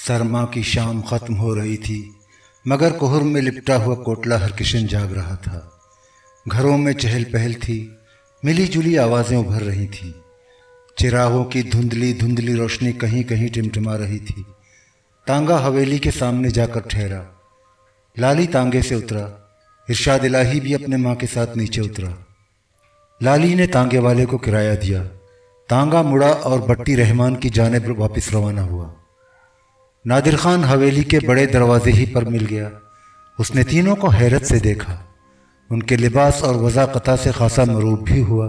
सरमा की शाम ख़त्म हो रही थी, मगर कोहर में लिपटा हुआ कोटला हरकिशन जाग रहा था। घरों में चहल पहल थी, मिली जुली आवाज़ें उभर रही थीं। चिरागों की धुंधली धुंधली रोशनी कहीं कहीं टिमटिमा रही थी। तांगा हवेली के सामने जाकर ठहरा। लाली तांगे से उतरा। इरशाद इलाही भी अपने माँ के साथ नीचे उतरा। लाली ने तांगे वाले को किराया दिया। तांगा मुड़ा और बट्टी रहमान की जानिब वापस रवाना हुआ। नादिर खान हवेली के बड़े दरवाजे ही पर मिल गया। उसने तीनों को हैरत से देखा। उनके लिबास और वज़ाक़ता से खासा मरूब भी हुआ।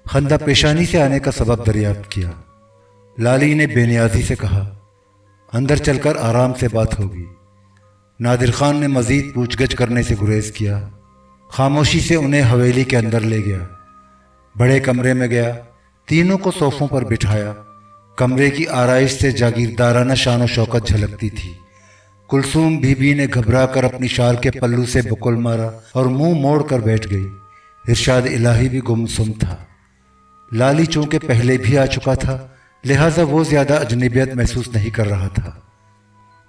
खंदा पेशानी से आने का सबब दरियाफ्त किया। लाली ने बेनियाजी से कहा, अंदर चलकर आराम से बात होगी। नादिर खान ने मज़ीद पूछगछ करने से गुरेज किया। खामोशी से उन्हें हवेली के अंदर ले गया। बड़े कमरे में गया। तीनों को सोफ़ों पर बिठाया। कमरे की आराइश से जागीरदाराना शान व शौकत झलकती थी। कुलसूम बीबी ने घबरा कर अपनी शाल के पल्लू से बुकुल मारा और मुंह मोड़ कर बैठ गई। इरशाद इलाही भी गुमसुम था। लाली चूंकि पहले भी आ चुका था, लिहाजा वो ज़्यादा अजनबियत महसूस नहीं कर रहा था।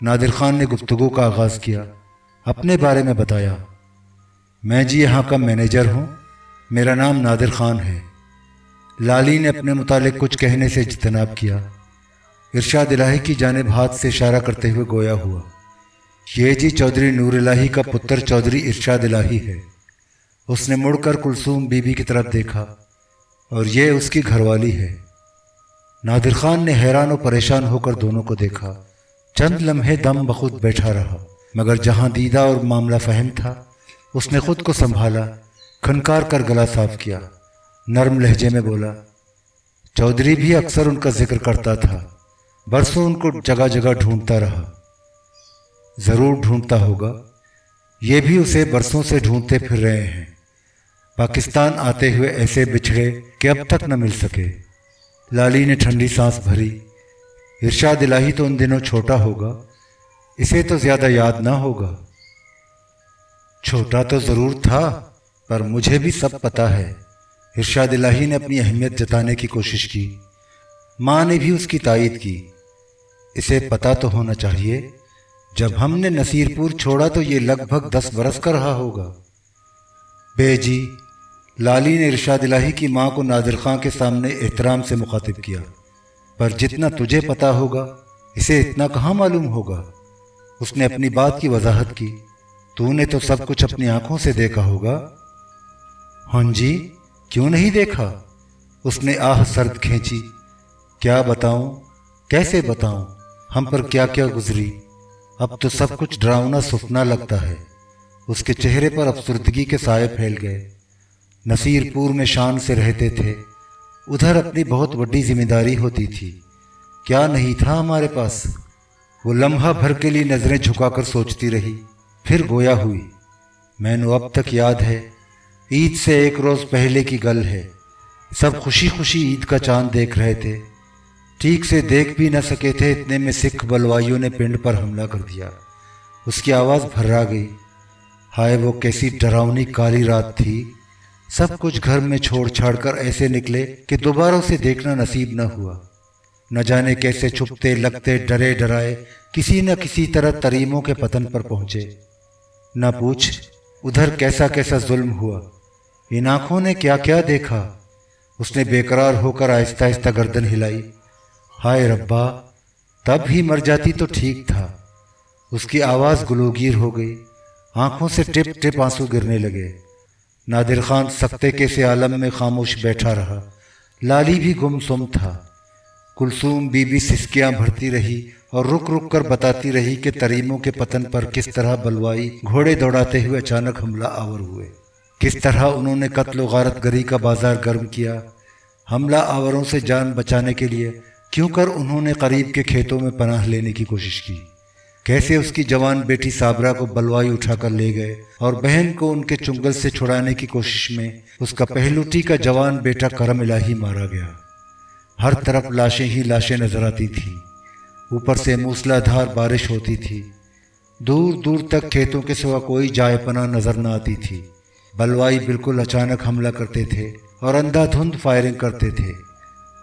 नादिर खान ने गुफ्तगू का आगाज़ किया। अपने बारे में बताया। मैं जी यहाँ का मैनेजर हूँ। मेरा नाम नादिर खान है। लाली ने अपने मुतालिक कुछ कहने से इज्तनाब किया। इरशाद इलाही की जानिब हाथ से इशारा करते हुए गोया हुआ, ये जी चौधरी नूर इलाही का पुत्र चौधरी इरशाद इलाही है। उसने मुड़कर कुलसूम बीबी की तरफ देखा, और ये उसकी घरवाली है। नादिर खान ने हैरान और परेशान होकर दोनों को देखा। चंद लम्हे दम बखुद बैठा रहा, मगर जहां दीदा और मामला फहम था, उसने खुद को संभाला। खनकार कर गला साफ किया। नरम लहजे में बोला, चौधरी भी अक्सर उनका जिक्र करता था। बरसों उनको जगह जगह ढूंढता रहा। ज़रूर ढूंढता होगा। ये भी उसे बरसों से ढूंढते फिर रहे हैं। पाकिस्तान आते हुए ऐसे बिछड़े कि अब तक न मिल सके। लाली ने ठंडी सांस भरी। इरशाद इलाही तो उन दिनों छोटा होगा, इसे तो ज़्यादा याद ना होगा। छोटा तो ज़रूर था, पर मुझे भी सब पता है। इरशाद इलाही ने अपनी अहमियत जताने की कोशिश की। माँ ने भी उसकी तायीद की। इसे पता तो होना चाहिए, जब हमने नसीरपुर छोड़ा तो ये लगभग 10 बरस का रहा होगा। बेजी, लाली ने इरशाद इलाही की माँ को नादिर खां के सामने एहतराम से मुखातिब किया, पर जितना तुझे पता होगा, इसे इतना कहाँ मालूम होगा। उसने अपनी बात की वजाहत की। तूने तो सब कुछ अपनी आंखों से देखा होगा। हाँ जी, क्यों नहीं देखा। उसने आह सर्द खींची। क्या बताऊं, कैसे बताऊं, हम पर क्या क्या गुजरी। अब तो सब कुछ डरावना सुपना लगता है। उसके चेहरे पर अफसुर्दगी के साए फैल गए। नसीरपुर में शान से रहते थे, उधर अपनी बहुत बड़ी जिम्मेदारी होती थी। क्या नहीं था हमारे पास। वो लम्हा भर के लिए नजरें झुकाकर सोचती रही, फिर गोया हुई। मैनू अब तक याद है, ईद से एक रोज़ पहले की गल है। सब खुशी खुशी ईद का चांद देख रहे थे। ठीक से देख भी न सके थे, इतने में सिख बलवाइयों ने पिंड पर हमला कर दिया। उसकी आवाज़ भर्रा गई। हाय, वो कैसी डरावनी काली रात थी। सब कुछ घर में छोड़ छाड़ कर ऐसे निकले कि दोबारा उसे देखना नसीब न हुआ। न जाने कैसे छुपते लगते डरे डराए किसी न किसी तरह तरीमों के पतन पर पहुंचे। न पूछ उधर कैसा कैसा जुल्म हुआ। इन आंखों ने क्या क्या देखा। उसने बेकरार होकर आहिस्ता आहिस्ता गर्दन हिलाई। हाय रब्बा, तब ही मर जाती तो ठीक था। उसकी आवाज़ गुलोगीर हो गई। आंखों से टिप टिप आंसू गिरने लगे। नादिर खान सख्ते के से आलम में खामोश बैठा रहा। लाली भी गुमसुम था। कुलसूम बीबी सिसकियां भरती रही और रुक रुक कर बताती रही कि तरीमों के पतन पर किस तरह बलवाई घोड़े दौड़ाते हुए अचानक हमला आवर हुए। किस तरह उन्होंने कत्ल गारत गरी का बाजार गर्म किया। हमला आवरों से जान बचाने के लिए क्यों कर उन्होंने करीब के खेतों में पनाह लेने की कोशिश की। कैसे उसकी जवान बेटी साबरा को बलवाई उठाकर ले गए और बहन को उनके चुंगल से छुड़ाने की कोशिश में उसका पहलूटी का जवान बेटा करम इलाही मारा गया। हर तरफ लाशें ही लाशें नजर आती थीं। ऊपर से मूसलाधार बारिश होती थी। दूर दूर तक खेतों के सिवा कोई जाए पना नजर न आती थी। बलवाई बिल्कुल अचानक हमला करते थे और अंधाधुंध फायरिंग करते थे।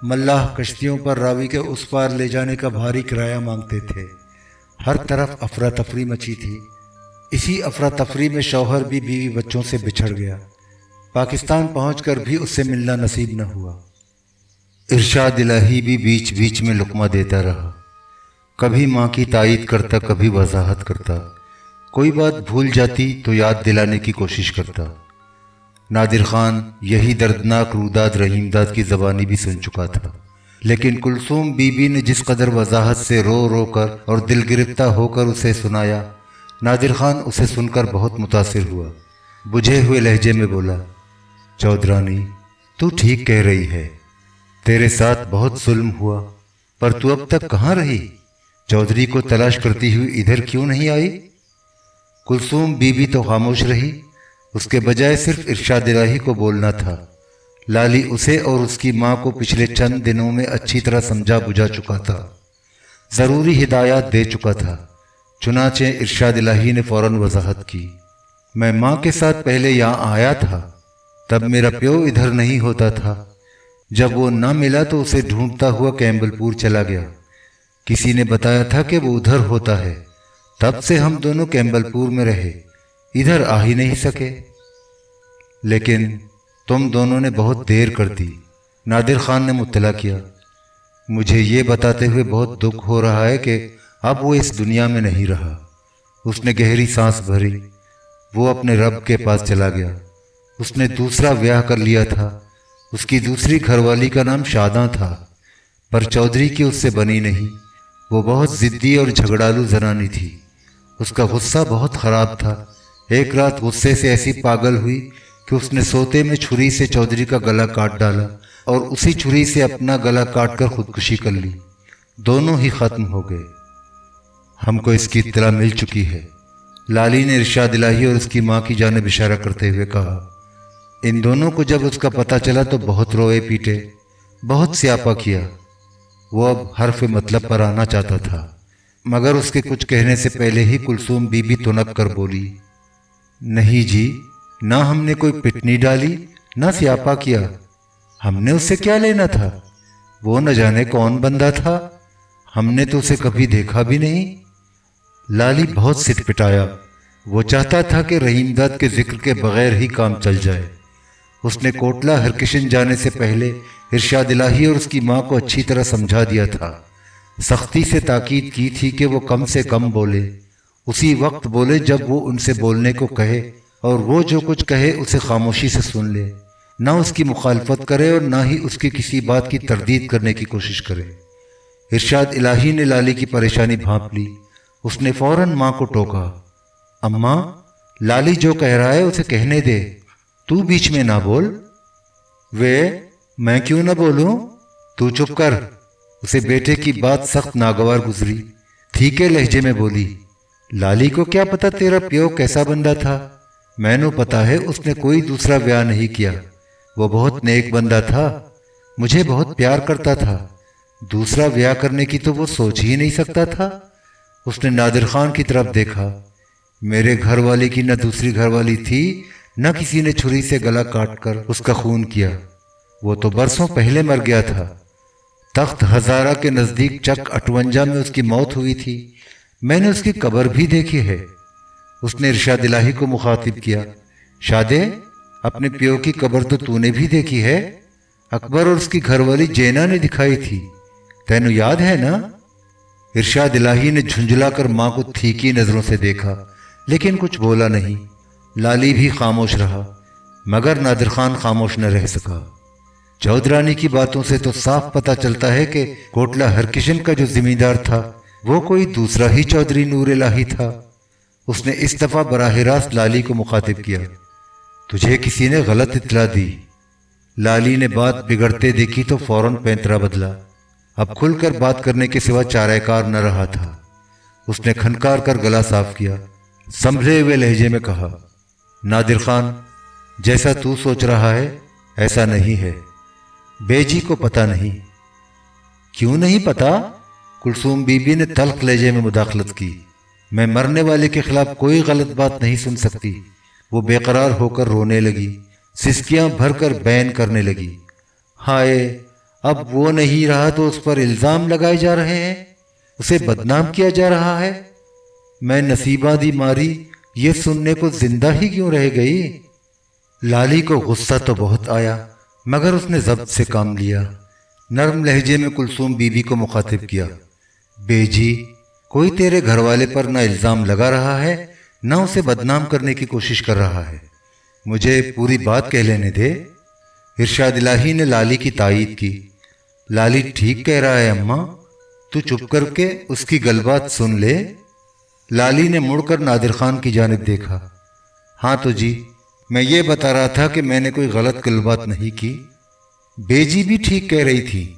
मल्लाह कश्तियों पर रावी के उस पार ले जाने का भारी किराया मांगते थे। ہر طرف افراتفری مچی تھی۔ اسی افراتفری میں شوہر بھی بیوی بچوں سے بچھڑ گیا۔ پاکستان پہنچ کر بھی اس سے ملنا نصیب نہ ہوا۔ ارشاد الہی بھی بیچ بیچ میں لقمہ دیتا رہا، کبھی ماں کی تائید کرتا، کبھی وضاحت کرتا، کوئی بات بھول جاتی تو یاد دلانے کی کوشش کرتا۔ نادر خان یہی دردناک روداد رحیم داد کی زبانی بھی سن چکا تھا، لیکن کلثوم بی بی نے جس قدر وضاحت سے رو رو کر اور دل گرفتہ ہو کر اسے سنایا، نادر خان اسے سن کر بہت متاثر ہوا۔ بجھے ہوئے لہجے میں بولا، چودھرانی تو ٹھیک کہہ رہی ہے، تیرے ساتھ بہت ظلم ہوا، پر تو اب تک کہاں رہی؟ چودھری کو تلاش کرتی ہوئی ادھر کیوں نہیں آئی؟ کلثوم بی بی تو خاموش رہی، اس کے بجائے صرف ارشاد الہی کو بولنا تھا۔ لالی اسے اور اس کی ماں کو پچھلے چند دنوں میں اچھی طرح سمجھا بجھا چکا تھا، ضروری ہدایات دے چکا تھا۔ چنانچہ ارشاد الہی نے فوراً وضاحت کی، میں ماں کے ساتھ پہلے یہاں آیا تھا، تب میرا پیو ادھر نہیں ہوتا تھا۔ جب وہ نہ ملا تو اسے ڈھونڈتا ہوا کیمبل پور چلا گیا۔ کسی نے بتایا تھا کہ وہ ادھر ہوتا ہے، تب سے ہم دونوں کیمبل پور میں رہے، ادھر آ ہی نہیں سکے۔ لیکن تم دونوں نے بہت دیر کر دی، نادر خان نے مطلع کیا۔ مجھے یہ بتاتے ہوئے بہت دکھ ہو رہا ہے کہ اب وہ اس دنیا میں نہیں رہا۔ اس نے گہری سانس بھری، وہ اپنے رب کے پاس چلا گیا۔ اس نے دوسرا بیاہ کر لیا تھا، اس کی دوسری گھر والی کا نام شاداں تھا، پر چودھری کی اس سے بنی نہیں۔ وہ بہت ضدی اور جھگڑالو زنانی تھی، اس کا غصہ بہت خراب تھا۔ ایک رات غصے سے ایسی پاگل ہوئی کہ اس نے سوتے میں چھری سے چودھری کا گلا کاٹ ڈالا اور اسی چھری سے اپنا گلا کاٹ کر خودکشی کر لی۔ دونوں ہی ختم ہو گئے۔ ہم کو اس کی اطلاع مل چکی ہے، لالی نے ارشاد الہی اور اس کی ماں کی جانب اشارہ کرتے ہوئے کہا۔ ان دونوں کو جب اس کا پتہ چلا تو بہت روئے پیٹے، بہت سیاپا کیا۔ وہ اب حرف مطلب پر آنا چاہتا تھا، مگر اس کے کچھ کہنے سے پہلے ہی کلثوم بی بی تنک کر بولی، نہیں جی، نہ ہم نے کوئی پٹنی ڈالی، نہ سیاپا کیا، ہم نے اس سے کیا لینا تھا؟ وہ نہ جانے کون بندہ تھا، ہم نے تو اسے کبھی دیکھا بھی نہیں۔ لالی بہت سٹ پٹایا، وہ چاہتا تھا کہ رحیم داد کے ذکر کے بغیر ہی کام چل جائے۔ اس نے کوٹلہ ہرکشن جانے سے پہلے ارشاد الہی اور اس کی ماں کو اچھی طرح سمجھا دیا تھا، سختی سے تاکید کی تھی کہ وہ کم سے کم بولے، اسی وقت بولے جب وہ ان سے بولنے کو کہے، اور وہ جو کچھ کہے اسے خاموشی سے سن لے، نہ اس کی مخالفت کرے اور نہ ہی اس کی کسی بات کی تردید کرنے کی کوشش کرے۔ ارشاد الہی نے لالی کی پریشانی بھانپ لی، اس نے فوراً ماں کو ٹوکا، اماں، لالی جو کہہ رہا ہے اسے کہنے دے، تو بیچ میں نہ بول۔ میں کیوں نہ بولوں؟ تو چپ کر۔ اسے بیٹے کی بات سخت ناگوار گزری، ٹھیکے لہجے میں بولی، لالی کو کیا پتا تیرا پیو کیسا بندہ تھا؟ میں نو پتا ہے اس نے کوئی دوسرا بیاہ نہیں کیا، وہ بہت نیک بندہ تھا، مجھے بہت پیار کرتا تھا، دوسرا بیاہ کرنے کی تو وہ سوچ ہی نہیں سکتا تھا۔ اس نے نادر خان کی طرف دیکھا، میرے گھر والی کی نہ دوسری گھر والی تھی، نہ کسی نے چھری سے گلا کاٹ کر اس کا خون کیا، وہ تو برسوں پہلے مر گیا تھا۔ تخت ہزارہ کے نزدیک چک 58 میں اس کی موت ہوئی تھی، میں نے اس کی قبر بھی دیکھی ہے۔ اس نے ارشاد الہی کو مخاطب کیا، شادے، اپنے پیو کی قبر تو نے بھی دیکھی ہے، اکبر اور اس کی گھر والی جینا نے دکھائی تھی، تینو یاد ہے نا؟ ارشاد الہی نے جھنجھلا کر ماں کو تھیکی نظروں سے دیکھا، لیکن کچھ بولا نہیں۔ لالی بھی خاموش رہا، مگر نادر خان خاموش نہ رہ سکا۔ چودھرانی کی باتوں سے تو صاف پتہ چلتا ہے کہ کوٹلہ ہرکشن کا جو زمیندار تھا وہ کوئی دوسرا ہی چودھری نور الہی تھا۔ اس نے اس دفعہ براہ راست لالی کو مخاطب کیا، تجھے کسی نے غلط اطلاع دی۔ لالی نے بات بگڑتے دیکھی تو فوراً پینترا بدلا، اب کھل کر بات کرنے کے سوا چارہ کار نہ رہا تھا۔ اس نے کھنکار کر گلا صاف کیا، سنبھلے ہوئے لہجے میں کہا، نادر خان، جیسا تو سوچ رہا ہے ایسا نہیں ہے، بے جی کو پتہ نہیں۔ کیوں نہیں پتا؟ کلثوم بی بی نے تلخ لہجے میں مداخلت کی، میں مرنے والے کے خلاف کوئی غلط بات نہیں سن سکتی۔ وہ بے قرار ہو کر رونے لگی، سسکیاں بھر کر بین کرنے لگی، ہائے، اب وہ نہیں رہا تو اس پر الزام لگائے جا رہے ہیں، اسے بدنام کیا جا رہا ہے۔ میں نصیبہ دی ماری یہ سننے کو زندہ ہی کیوں رہ گئی؟ لالی کو غصہ تو بہت آیا مگر اس نے ضبط سے کام لیا۔ نرم لہجے میں کلثوم بی بی کو مخاطب کیا، بے جی، کوئی تیرے گھر والے پر نہ الزام لگا رہا ہے نہ اسے بدنام کرنے کی کوشش کر رہا ہے، مجھے پوری بات کہہ لینے دے۔ ارشاد الہی نے لالی کی تائید کی۔ لالی ٹھیک کہہ رہا ہے اماں، تو چپ کر کے اس کی گل بات سن لے۔ لالی نے مڑ کر نادر خان کی جانب دیکھا۔ ہاں تو جی، میں یہ بتا رہا تھا کہ میں نے کوئی غلط گل بات نہیں کی۔ بے جی بھی ٹھیک کہہ رہی تھی،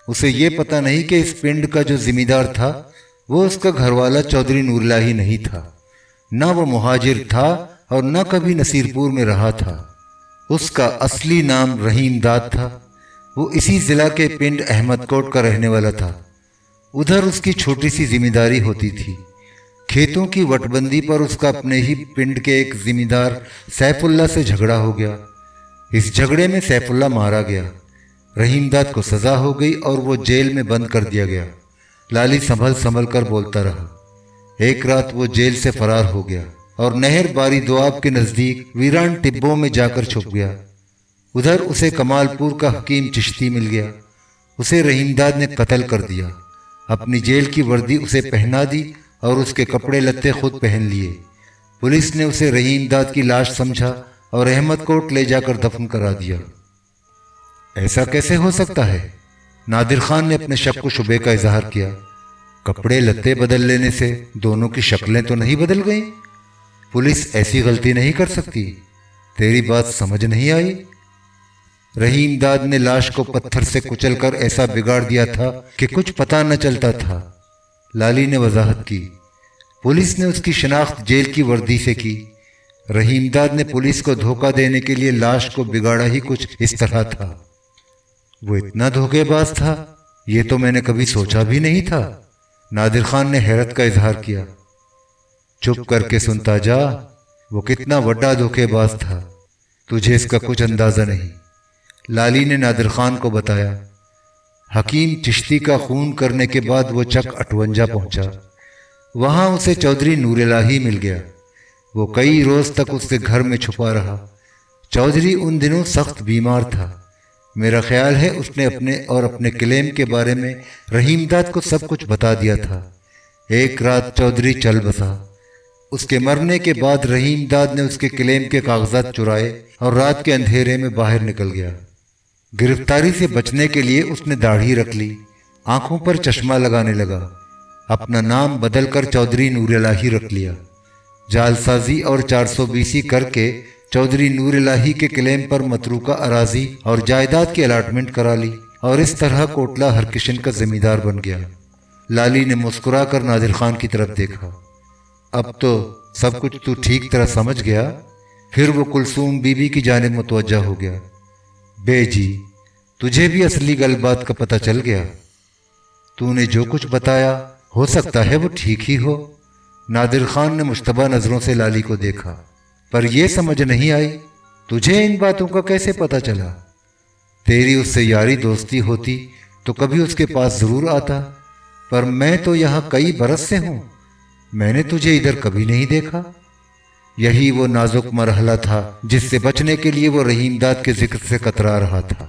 اسے یہ پتہ نہیں کہ اس پنڈ کا جو ذمہ دار تھا وہ اس کا گھر والا چودھری نور الہی نہیں تھا، نہ وہ مہاجر تھا اور نہ کبھی نصیر پور میں رہا تھا۔ اس کا اصلی نام رحیم داد تھا۔ وہ اسی ضلع کے پنڈ احمد کوٹ کا رہنے والا تھا۔ ادھر اس کی چھوٹی سی ذمہ داری ہوتی تھی۔ کھیتوں کی وٹ بندی پر اس کا اپنے ہی پنڈ کے ایک ذمہ دار سیف اللہ سے جھگڑا ہو گیا۔ اس جھگڑے میں سیف اللہ مارا گیا، رحیم داد کو سزا ہو گئی اور وہ جیل میں بند کر دیا گیا۔ لالی سنبھل کر بولتا رہا۔ ایک رات وہ جیل سے فرار ہو گیا اور نہر باری دواب کے نزدیک ویران ٹبوں میں جا کر چھپ گیا۔ ادھر اسے کمال پور کا حکیم چشتی مل گیا۔ اسے رحیم داد نے قتل کر دیا۔ اپنی جیل کی وردی اسے پہنا دی اور اس کے کپڑے لتے خود پہن لیے۔ پولیس نے اسے رحیم داد کی لاش سمجھا اور احمد کوٹ لے جا کر دفن کرا دیا۔ ایسا کیسے ہو سکتا ہے؟ نادر خان نے اپنے شک و شبے کا اظہار کیا۔ کپڑے لتے بدل لینے سے دونوں کی شکلیں تو نہیں بدل گئیں؟ پولیس ایسی غلطی نہیں کر سکتی۔ تیری بات سمجھ نہیں آئی؟ رحیم داد نے لاش کو پتھر سے کچل کر ایسا بگاڑ دیا تھا کہ کچھ پتہ نہ چلتا تھا۔ لالی نے وضاحت کی۔ پولیس نے اس کی شناخت جیل کی وردی سے کی۔ رحیم داد نے پولیس کو دھوکہ دینے کے لیے لاش کو بگاڑا ہی کچھ اس طرح تھا۔ وہ اتنا دھوکے باز تھا؟ یہ تو میں نے کبھی سوچا بھی نہیں تھا۔ نادر خان نے حیرت کا اظہار کیا۔ چپ کر کے سنتا جا، وہ کتنا بڑا دھوکے باز تھا، تجھے اس کا کچھ اندازہ نہیں۔ لالی نے نادر خان کو بتایا۔ حکیم چشتی کا خون کرنے کے بعد وہ چک 58 پہنچا۔ وہاں اسے چودھری نور الہی مل گیا۔ وہ کئی روز تک اس کے گھر میں چھپا رہا۔ چودھری ان دنوں سخت بیمار تھا۔ میرا خیال ہے اس نے اپنے کلیم کے بارے میں رحیم داد کو سب کچھ بتا دیا تھا۔ ایک رات چودھری چل بسا۔ اس کے مرنے کے بعد رحیم داد نے اس کے کلیم کے کاغذات چرائے اور رات کے اندھیرے میں باہر نکل گیا۔ گرفتاری سے بچنے کے لیے اس نے داڑھی رکھ لی، آنکھوں پر چشمہ لگانے لگا، اپنا نام بدل کر چودھری نور الہی رکھ لیا۔ جال سازی اور 420 کر کے چودھری نور الہی کے کلیم پر متروکہ اراضی اور جائیداد کی الاٹمنٹ کرا لی اور اس طرح کوٹلہ ہرکشن کا ذمہ دار بن گیا۔ لالی نے مسکرا کر نادر خان کی طرف دیکھا۔ اب تو سب کچھ تو ٹھیک طرح سمجھ گیا؟ پھر وہ کلثوم بی بی کی جانب متوجہ ہو گیا۔ بے جی، تجھے بھی اصلی گل بات کا پتہ چل گیا؟ تو نے جو کچھ بتایا ہو سکتا ہے وہ ٹھیک ہی ہو۔ نادر خان نے مشتبہ نظروں سے لالی کو دیکھا۔ پر یہ سمجھ نہیں آئی، تجھے ان باتوں کا کیسے پتہ چلا؟ تیری اس سے یاری دوستی ہوتی تو کبھی اس کے پاس ضرور آتا، پر میں تو یہاں کئی برس سے ہوں، میں نے تجھے ادھر کبھی نہیں دیکھا۔ یہی وہ نازک مرحلہ تھا جس سے بچنے کے لیے وہ رحیم داد کے ذکر سے کترا رہا تھا۔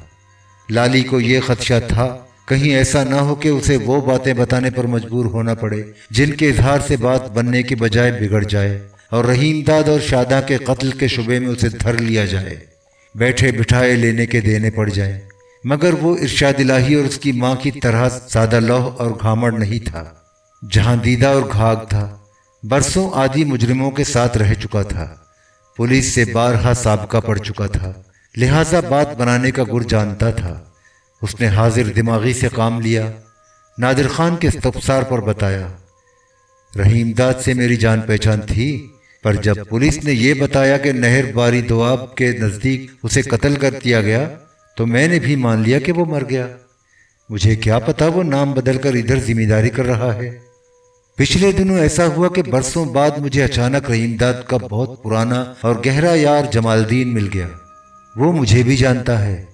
لالی کو یہ خدشہ تھا کہیں ایسا نہ ہو کہ اسے وہ باتیں بتانے پر مجبور ہونا پڑے جن کے اظہار سے بات بننے کی بجائے بگڑ جائے اور رحیم داد اور شاداں کے قتل کے شبے میں اسے دھر لیا جائے، بیٹھے بٹھائے لینے کے دینے پڑ جائیں۔ مگر وہ ارشاد الہی اور اس کی ماں کی طرح سادہ لوح اور گھامڑ نہیں تھا، جہاں دیدہ اور گھاگ تھا۔ برسوں عادی مجرموں کے ساتھ رہ چکا تھا، پولیس سے بارہا سابقہ پڑ چکا تھا، لہٰذا بات بنانے کا گر جانتا تھا۔ اس نے حاضر دماغی سے کام لیا، نادر خان کے استفسار پر بتایا۔ رحیم داد سے میری جان پہچان تھی، پر جب پولیس نے یہ بتایا کہ نہر باری دواب کے نزدیک اسے قتل کر دیا گیا تو میں نے بھی مان لیا کہ وہ مر گیا۔ مجھے کیا پتا وہ نام بدل کر ادھر ذمہ داری کر رہا ہے۔ پچھلے دنوں ایسا ہوا کہ برسوں بعد مجھے اچانک رحیم داد کا بہت پرانا اور گہرا یار جمال الدین مل گیا۔ وہ مجھے بھی جانتا ہے،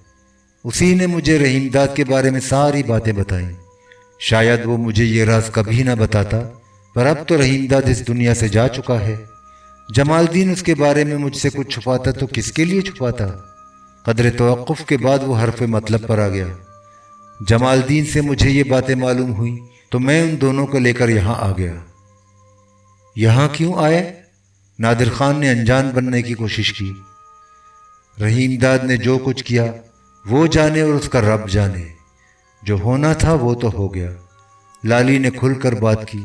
اسی نے مجھے رحیم داد کے بارے میں ساری باتیں بتائیں۔ شاید وہ مجھے یہ راز کبھی نہ بتاتا، پر اب تو رحیم داد اس دنیا سے جا چکا ہے۔ جمال الدین اس کے بارے میں مجھ سے کچھ چھپاتا تو کس کے لیے چھپاتا؟ قدر توقف کے بعد وہ حرف مطلب پر آ گیا۔ جمال الدین سے مجھے یہ باتیں معلوم ہوئی تو میں ان دونوں کو لے کر یہاں آ گیا۔ یہاں کیوں آئے؟ نادر خان نے انجان بننے کی کوشش کی۔ رحیم داد نے جو کچھ کیا وہ جانے اور اس کا رب جانے، جو ہونا تھا وہ تو ہو گیا۔ لالی نے کھل کر بات کی،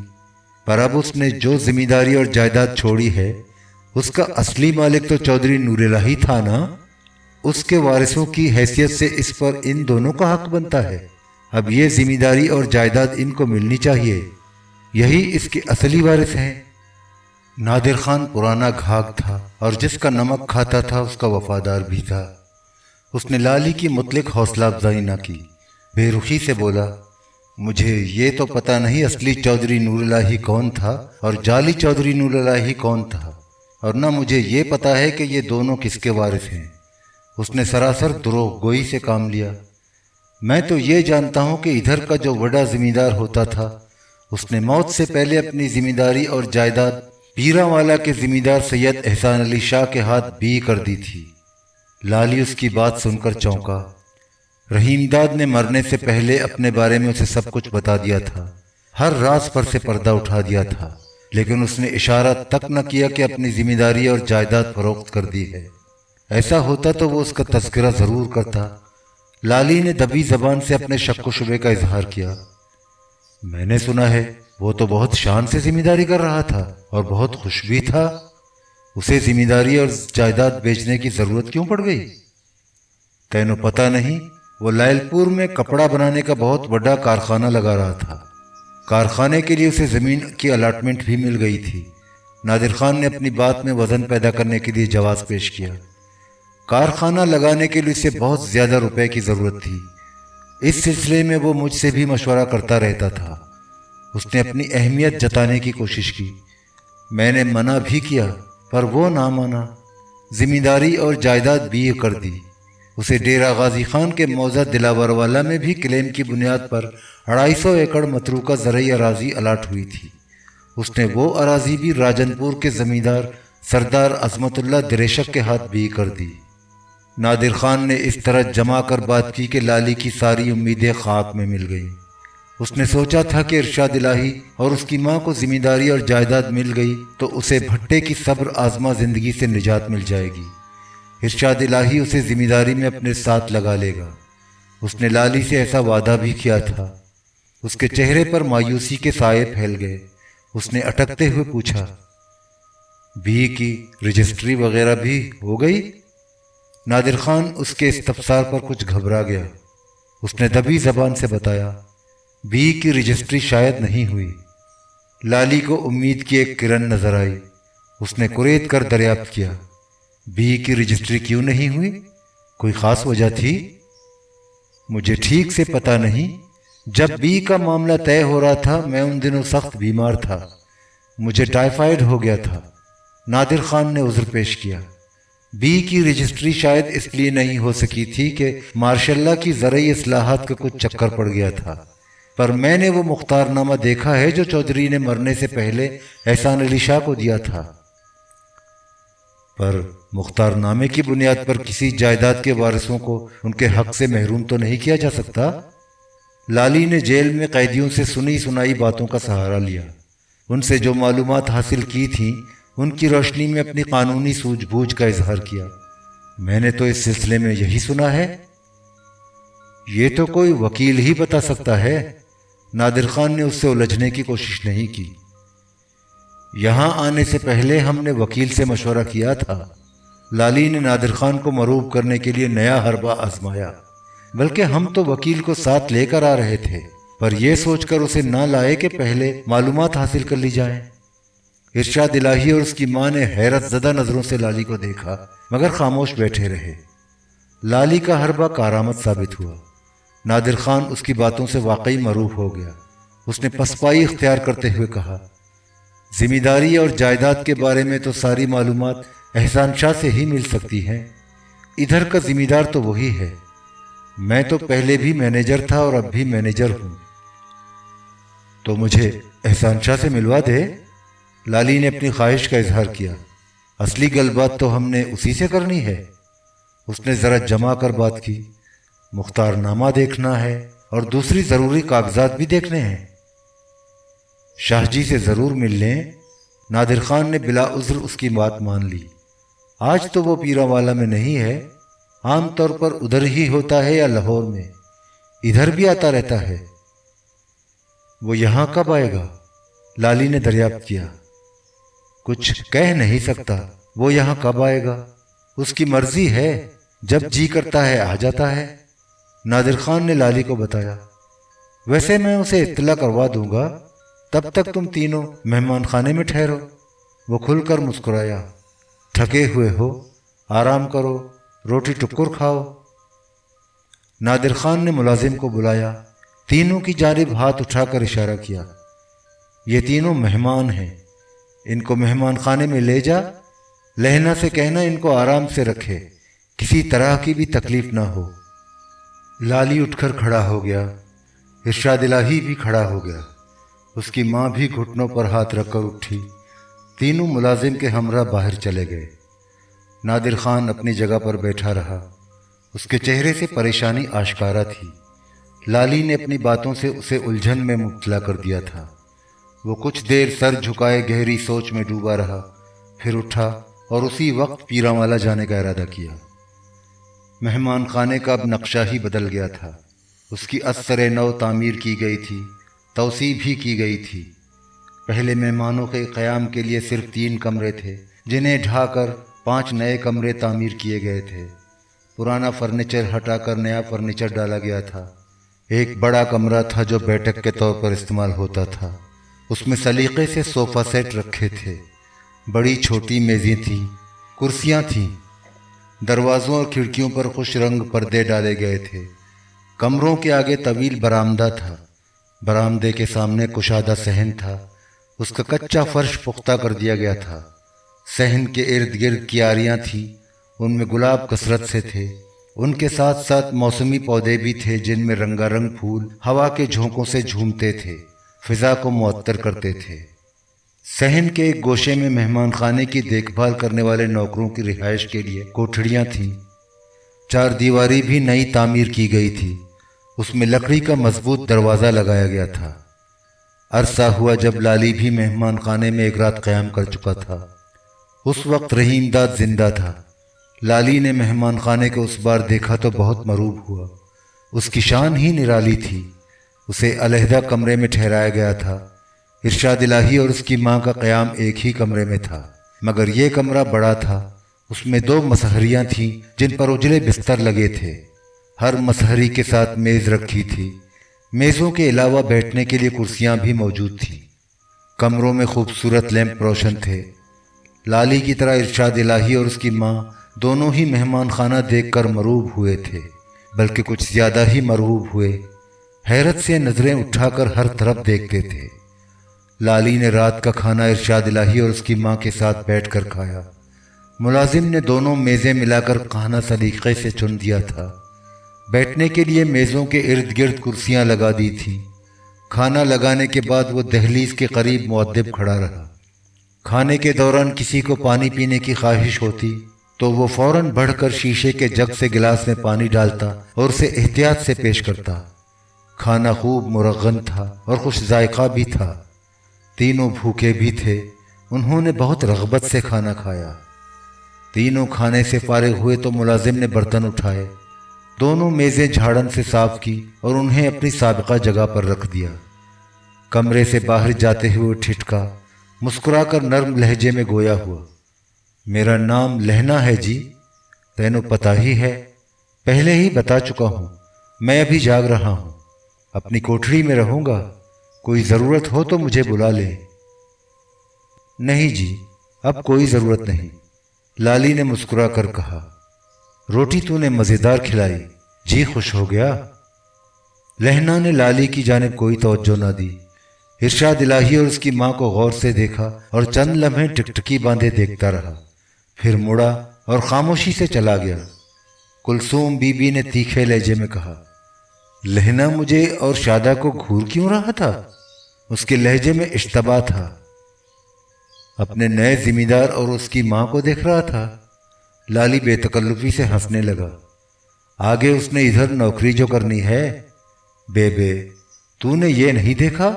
پر اب اس نے جو ذمہ داری اور جائیداد چھوڑی ہے اس کا اصلی مالک تو چودھری نور الہی تھا نا۔ اس کے وارثوں کی حیثیت سے اس پر ان دونوں کا حق بنتا ہے۔ اب یہ ذمہ داری اور جائیداد ان کو ملنی چاہیے، یہی اس کے اصلی وارث ہیں۔ نادر خان پرانا گھاگ تھا اور جس کا نمک کھاتا تھا اس کا وفادار بھی تھا۔ اس نے لالی کی مطلق حوصلہ افزائی نہ کی، بے رخی سے بولا، مجھے یہ تو پتہ نہیں اصلی چودھری نور الہی کون تھا اور جعلی چودھری نور الہی کون تھا، اور نہ مجھے یہ پتہ ہے کہ یہ دونوں کس کے وارث ہیں۔ اس نے سراسر دروغ گوئی سے کام لیا۔ میں تو یہ جانتا ہوں کہ ادھر کا جو بڑا ذمہ دار ہوتا تھا اس نے موت سے پہلے اپنی ذمہ داری اور جائیداد پیرا والا کے ذمہ دار سید احسان علی شاہ کے ہاتھ بھی کر دی تھی۔ لالی اس کی بات سن کر چونکا۔ رحیم داد نے مرنے سے پہلے اپنے بارے میں اسے سب کچھ بتا دیا تھا، ہر راز پر سے پردہ اٹھا دیا تھا، لیکن اس نے اشارہ تک نہ کیا کہ اپنی ذمہ داری اور جائیداد فروخت کر دی ہے۔ ایسا ہوتا تو وہ اس کا تذکرہ ضرور کرتا۔ لالی نے دبی زبان سے اپنے شک و شبے کا اظہار کیا۔ میں نے سنا ہے وہ تو بہت شان سے ذمہ داری کر رہا تھا اور بہت خوش بھی تھا، اسے ذمہ داری اور جائیداد بیچنے کی ضرورت کیوں پڑ گئی؟ تینوں پتہ نہیں وہ لائل پور میں کپڑا بنانے کا بہت بڑا کارخانہ لگا رہا تھا، کارخانے کے لیے اسے زمین کی الاٹمنٹ بھی مل گئی تھی۔ نادر خان نے اپنی بات میں وزن پیدا کرنے کے لیے جواز پیش کیا۔ کارخانہ لگانے کے لیے اسے بہت زیادہ روپے کی ضرورت تھی، اس سلسلے میں وہ مجھ سے بھی مشورہ کرتا رہتا تھا۔ اس نے اپنی اہمیت جتانے کی کوشش کی، میں نے منع بھی کیا پر وہ نہ مانا، ذمہ داری اور جائیداد بھی کر دی۔ اسے ڈیرہ غازی خان کے موضع دلاور والا میں بھی کلیم کی بنیاد پر 250 ایکڑ متروکہ زرعی اراضی الاٹ ہوئی تھی۔ اس نے وہ اراضی بھی راجن پور کے زمیندار سردار عظمت اللہ دریشک کے ہاتھ بھی کر دی۔ نادر خان نے اس طرح جما کر بات کی کہ لالی کی ساری امیدیں خاک میں مل گئیں۔ اس نے سوچا تھا کہ ارشاد الہی اور اس کی ماں کو ذمہ داری اور جائیداد مل گئی تو اسے بھٹے کی صبر آزما زندگی سے نجات مل جائے گی۔ ارشاد الہی اسے ذمہ داری میں اپنے ساتھ لگا لے گا۔ اس نے لالی سے ایسا وعدہ بھی کیا تھا۔ اس کے چہرے پر مایوسی کے سائے پھیل گئے۔ اس نے اٹکتے ہوئے پوچھا، بھی کی رجسٹری وغیرہ بھی ہو گئی؟ نادر خان اس کے استفسار پر کچھ گھبرا گیا۔ اس نے دبی زبان سے بتایا، بی کی رجسٹری شاید نہیں ہوئی۔ لالی کو امید کی ایک کرن نظر آئی۔ اس نے کرید کر دریافت کیا، بی کی رجسٹری کیوں نہیں ہوئی؟ کوئی خاص وجہ تھی؟ مجھے ٹھیک سے پتہ نہیں۔ جب بی کا معاملہ طے ہو رہا تھا میں ان دنوں سخت بیمار تھا، مجھے ٹائیفائیڈ ہو گیا تھا۔ نادر خان نے عذر پیش کیا۔ بی کی رجسٹری شاید اس لیے نہیں ہو سکی تھی کہ ماشاء اللہ کی زرعی اصلاحات کا کچھ چکر پڑ گیا تھا، پر میں نے وہ مختار نامہ دیکھا ہے جو چودھری نے مرنے سے پہلے احسان علی شاہ کو دیا تھا۔ پر مختار نامے کی بنیاد پر کسی جائیداد کے وارثوں کو ان کے حق سے محروم تو نہیں کیا جا سکتا؟ لالی نے جیل میں قیدیوں سے سنی سنائی باتوں کا سہارا لیا۔ ان سے جو معلومات حاصل کی تھیں ان کی روشنی میں اپنی قانونی سوجھ بوجھ کا اظہار کیا۔ میں نے تو اس سلسلے میں یہی سنا ہے۔ یہ تو کوئی وکیل ہی بتا سکتا ہے۔ نادر خان نے اس سے الجھنے کی کوشش نہیں کی۔ یہاں آنے سے پہلے ہم نے وکیل سے مشورہ کیا تھا۔ لالی نے نادر خان کو مروب کرنے کے لیے نیا حربہ آزمایا۔ بلکہ ہم تو وکیل کو ساتھ لے کر آ رہے تھے، پر یہ سوچ کر اسے نہ لائے کہ پہلے معلومات حاصل کر لی جائیں۔ ارشاد الہی اور اس کی ماں نے حیرت زدہ نظروں سے لالی کو دیکھا مگر خاموش بیٹھے رہے۔ لالی کا حربہ کارآمد ثابت ہوا۔ نادر خان اس کی باتوں سے واقعی مروب ہو گیا۔ اس نے پسپائی اختیار کرتے ہوئے کہا، ذمہ داری اور جائیداد کے بارے میں تو ساری معلومات احسان شاہ سے ہی مل سکتی ہیں۔ ادھر کا ذمہ دار تو وہی ہے۔ میں تو پہلے بھی مینیجر تھا اور اب بھی مینیجر ہوں۔ तो मुझे एहसान शाह से मिलवा दे। लाली ने अपनी ख्वाहिश का इजहार किया। असली गलबात तो हमने उसी से करनी है। उसने ज़रा जमा कर बात की। मुख्तारनामा देखना है और दूसरी ज़रूरी कागजात भी देखने हैं। शाह जी से ज़रूर मिल लें। नादिर खान ने बिला उज़्र उसकी बात मान ली। आज तो वो पीरावाला में नहीं है, आम तौर पर उधर ही होता है या लाहौर में। इधर भी आता रहता है। वो यहाँ कब आएगा? लाली ने दरियाफ्त किया। कुछ कह नहीं सकता वो यहाँ कब आएगा। उसकी मर्जी है, जब जी करता है आ जाता है। नादिर खान ने लाली को बताया। वैसे मैं उसे इत्तला करवा दूंगा, तब तक तुम तीनों मेहमान खाने में ठहरो। वो खुलकर मुस्कुराया। थके हुए हो, आराम करो, रोटी टुक्कुर खाओ। नादिर खान ने मुलाजिम को बुलाया। तीनों की जानिब हाथ उठाकर इशारा किया। ये तीनों मेहमान हैं, इनको मेहमान खाने में ले जा। लहना से कहना इनको आराम से रखे, किसी तरह की भी तकलीफ ना हो। लाली उठकर खड़ा हो गया। इरशाद इलाही भी खड़ा हो गया। उसकी माँ भी घुटनों पर हाथ रखकर उठी। तीनों मुलाजिम के हमरा बाहर चले गए। नादिर खान अपनी जगह पर बैठा रहा। उसके चेहरे से परेशानी आश्कारा थी। लाली ने अपनी बातों से उसे उलझन में मुब्तला कर दिया था। वो कुछ देर सर झुकाए गहरी सोच में डूबा रहा, फिर उठा और उसी वक्त पीरावाला जाने का इरादा किया। मेहमान खाने का अब नक्शा ही बदल गया था। उसकी असर नौ तामीर की गई थी, तौसी भी की गई थी। पहले मेहमानों के क़याम के लिए सिर्फ 3 कमरे थे, जिन्हें ढाकर 5 नए कमरे तामीर किए गए थे। पुराना फर्नीचर हटाकर नया फर्नीचर डाला गया था। एक बड़ा कमरा था जो बैठक के तौर पर इस्तेमाल होता था। उसमें सलीके से सोफ़ा सेट रखे थे। बड़ी छोटी मेज़ें थीं, कुर्सियाँ थीं। दरवाज़ों और खिड़कियों पर खुश रंग पर्दे डाले गए थे। कमरों के आगे तवील बरामदा था। बरामदे के सामने कुशादा सहन था। उसका कच्चा फर्श पुख्ता कर दिया गया था। सहन के इर्द गिर्द क्यारियाँ थीं, उनमें गुलाब कसरत से थे। उनके साथ साथ मौसमी पौधे भी थे, जिनमें रंगारंग फूल हवा के झोंकों से झूमते थे, फिजा को मुअत्तर करते थे। सहन के एक गोशे में मेहमान खाने की देखभाल करने वाले नौकरों की रिहाइश के लिए कोठड़ियाँ थीं। 4 दीवारी भी नई तामीर की गई थी। उसमें लकड़ी का मजबूत दरवाज़ा लगाया गया था। अरसा हुआ जब लाली भी मेहमान खाने में एक रात क़याम कर चुका था। उस वक्त रहीमदाद जिंदा था। लाली ने मेहमान खाने को उस बार देखा तो बहुत मरूब हुआ। उसकी शान ही निराली थी। उसे अलहदा कमरे में ठहराया गया था। इरशाद इलाही और उसकी माँ का क़याम एक ही कमरे में था, मगर यह कमरा बड़ा था। उसमें 2 मसहरियाँ थीं, जिन पर उजले बिस्तर लगे थे। हर मसहरी के साथ मेज़ रखी थी। मेज़ों के अलावा बैठने के लिए कुर्सियाँ भी मौजूद थीं। कमरों में खूबसूरत लैंप रोशन थे। लाली की तरह इरशाद इलाही और उसकी माँ दोनों ही मेहमान खाना देखकर मरूब हुए थे, बल्कि कुछ ज़्यादा ही मरूब हुए। हैरत से नज़रें उठाकर हर तरफ देखते थे। लाली ने रात का खाना इरशाद इलाही और उसकी माँ के साथ बैठकर खाया। मुलाजिम ने दोनों मेज़ें मिलाकर खाना सलीक़े से चुन दिया था। बैठने के लिए मेज़ों के इर्द गिर्द कुर्सियाँ लगा दी थीं। खाना लगाने के बाद वो दहलीज के करीब मुअद्दिब खड़ा रहा। खाने के दौरान किसी को पानी पीने की ख्वाहिश होती तो वो फौरन बढ़कर शीशे के जग से गिलास में पानी डालता और उसे एहतियात से पेश करता। खाना खूब मुरग़्ग़न था और खुश जायका भी था। तीनों भूखे भी थे। उन्होंने बहुत रग़बत से खाना खाया। तीनों खाने से फारिग हुए तो मुलाजिम ने बर्तन उठाए। दोनों मेज़ें झाड़न से साफ की और उन्हें अपनी साबिक़ा जगह पर रख दिया। कमरे से बाहर जाते हुए ठिठका, मुस्कुराकर नर्म लहजे में गोया हुआ। मेरा नाम लहना है जी, तैनू पता ही है, पहले ही बता चुका हूँ। मैं अभी जाग रहा हूँ, अपनी कोठरी में रहूँगा। कोई ज़रूरत हो तो मुझे बुला ले। नहीं जी, अब कोई ज़रूरत नहीं, लाली ने मुस्कुरा कर कहा। रोटी तूने मज़ेदार खिलाई, जी खुश हो गया। लहना ने लाली की जानिब कोई तवज्जो न दी। इरशाद इलाही और उसकी माँ को गौर से देखा और चंद लम्हे टिकटिकी बांधे देखता रहा, फिर मुड़ा और खामोशी से चला गया। कुलसूम बीबी ने तीखे लहजे में कहा, लहना मुझे और शादा को घूर क्यों रहा था? उसके लहजे में इश्तबा था। अपने नए जिम्मेदार और उसकी माँ को देख रहा था। लाली बेतकल्लुफी से हंसने लगा। आगे उसने इधर नौकरी जो करनी है, बेबे तूने ये नहीं देखा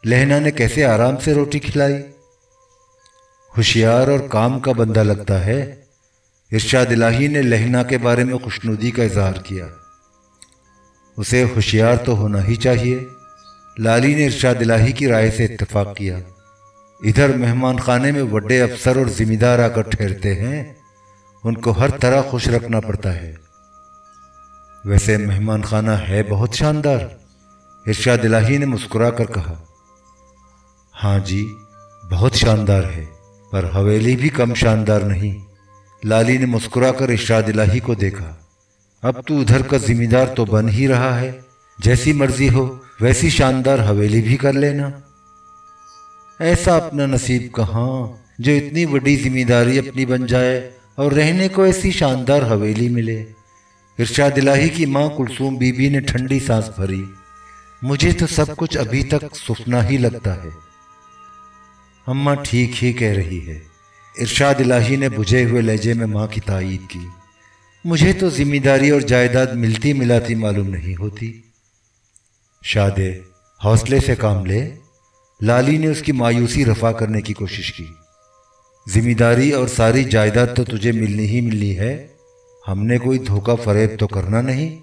लहना ने कैसे आराम से रोटी खिलाई। होशियार और काम का बंदा लगता है। इरशाद इलाही ने लहना के बारे में खुशनुदी का इजहार किया। उसे होशियार तो होना ही चाहिए। लाली ने इरशाद इलाही की राय से इत्तेफाक किया। इधर मेहमान खाने में बड़े अफसर और जिम्मेदार आकर ठहरते हैं, उनको हर तरह खुश रखना पड़ता है। वैसे मेहमान खाना है बहुत शानदार, इरशाद इलाही ने मुस्कुरा कर कहा। हाँ जी बहुत शानदार है, पर हवेली भी कम शानदार नहीं। लाली ने मुस्कुरा कर इरशाद इलाही को देखा। अब तू उधर का जिम्मेदार तो बन ही रहा है, जैसी मर्जी हो वैसी शानदार हवेली भी कर लेना। ऐसा अपना नसीब कहाँ जो इतनी बड़ी जिम्मेदारी अपनी बन जाए और रहने को ऐसी शानदार हवेली मिले। इरशाद इलाही की माँ कुलसूम बीबी ने ठंडी सांस भरी। मुझे तो सब कुछ अभी तक सुपना ही लगता है। अम्मा ठीक ही कह रही है, इरशाद इलाही ने बुझे हुए लहजे में माँ की तायीद की। मुझे तो जिम्मेदारी और जायदाद मिलती मिलाती मालूम नहीं होती। शादे हौसले से काम ले। लाली ने उसकी मायूसी रफा करने की कोशिश की। जिम्मेदारी और सारी जायदाद तो तुझे मिलनी ही मिलनी है, हमने कोई धोखा फरेब तो करना नहीं।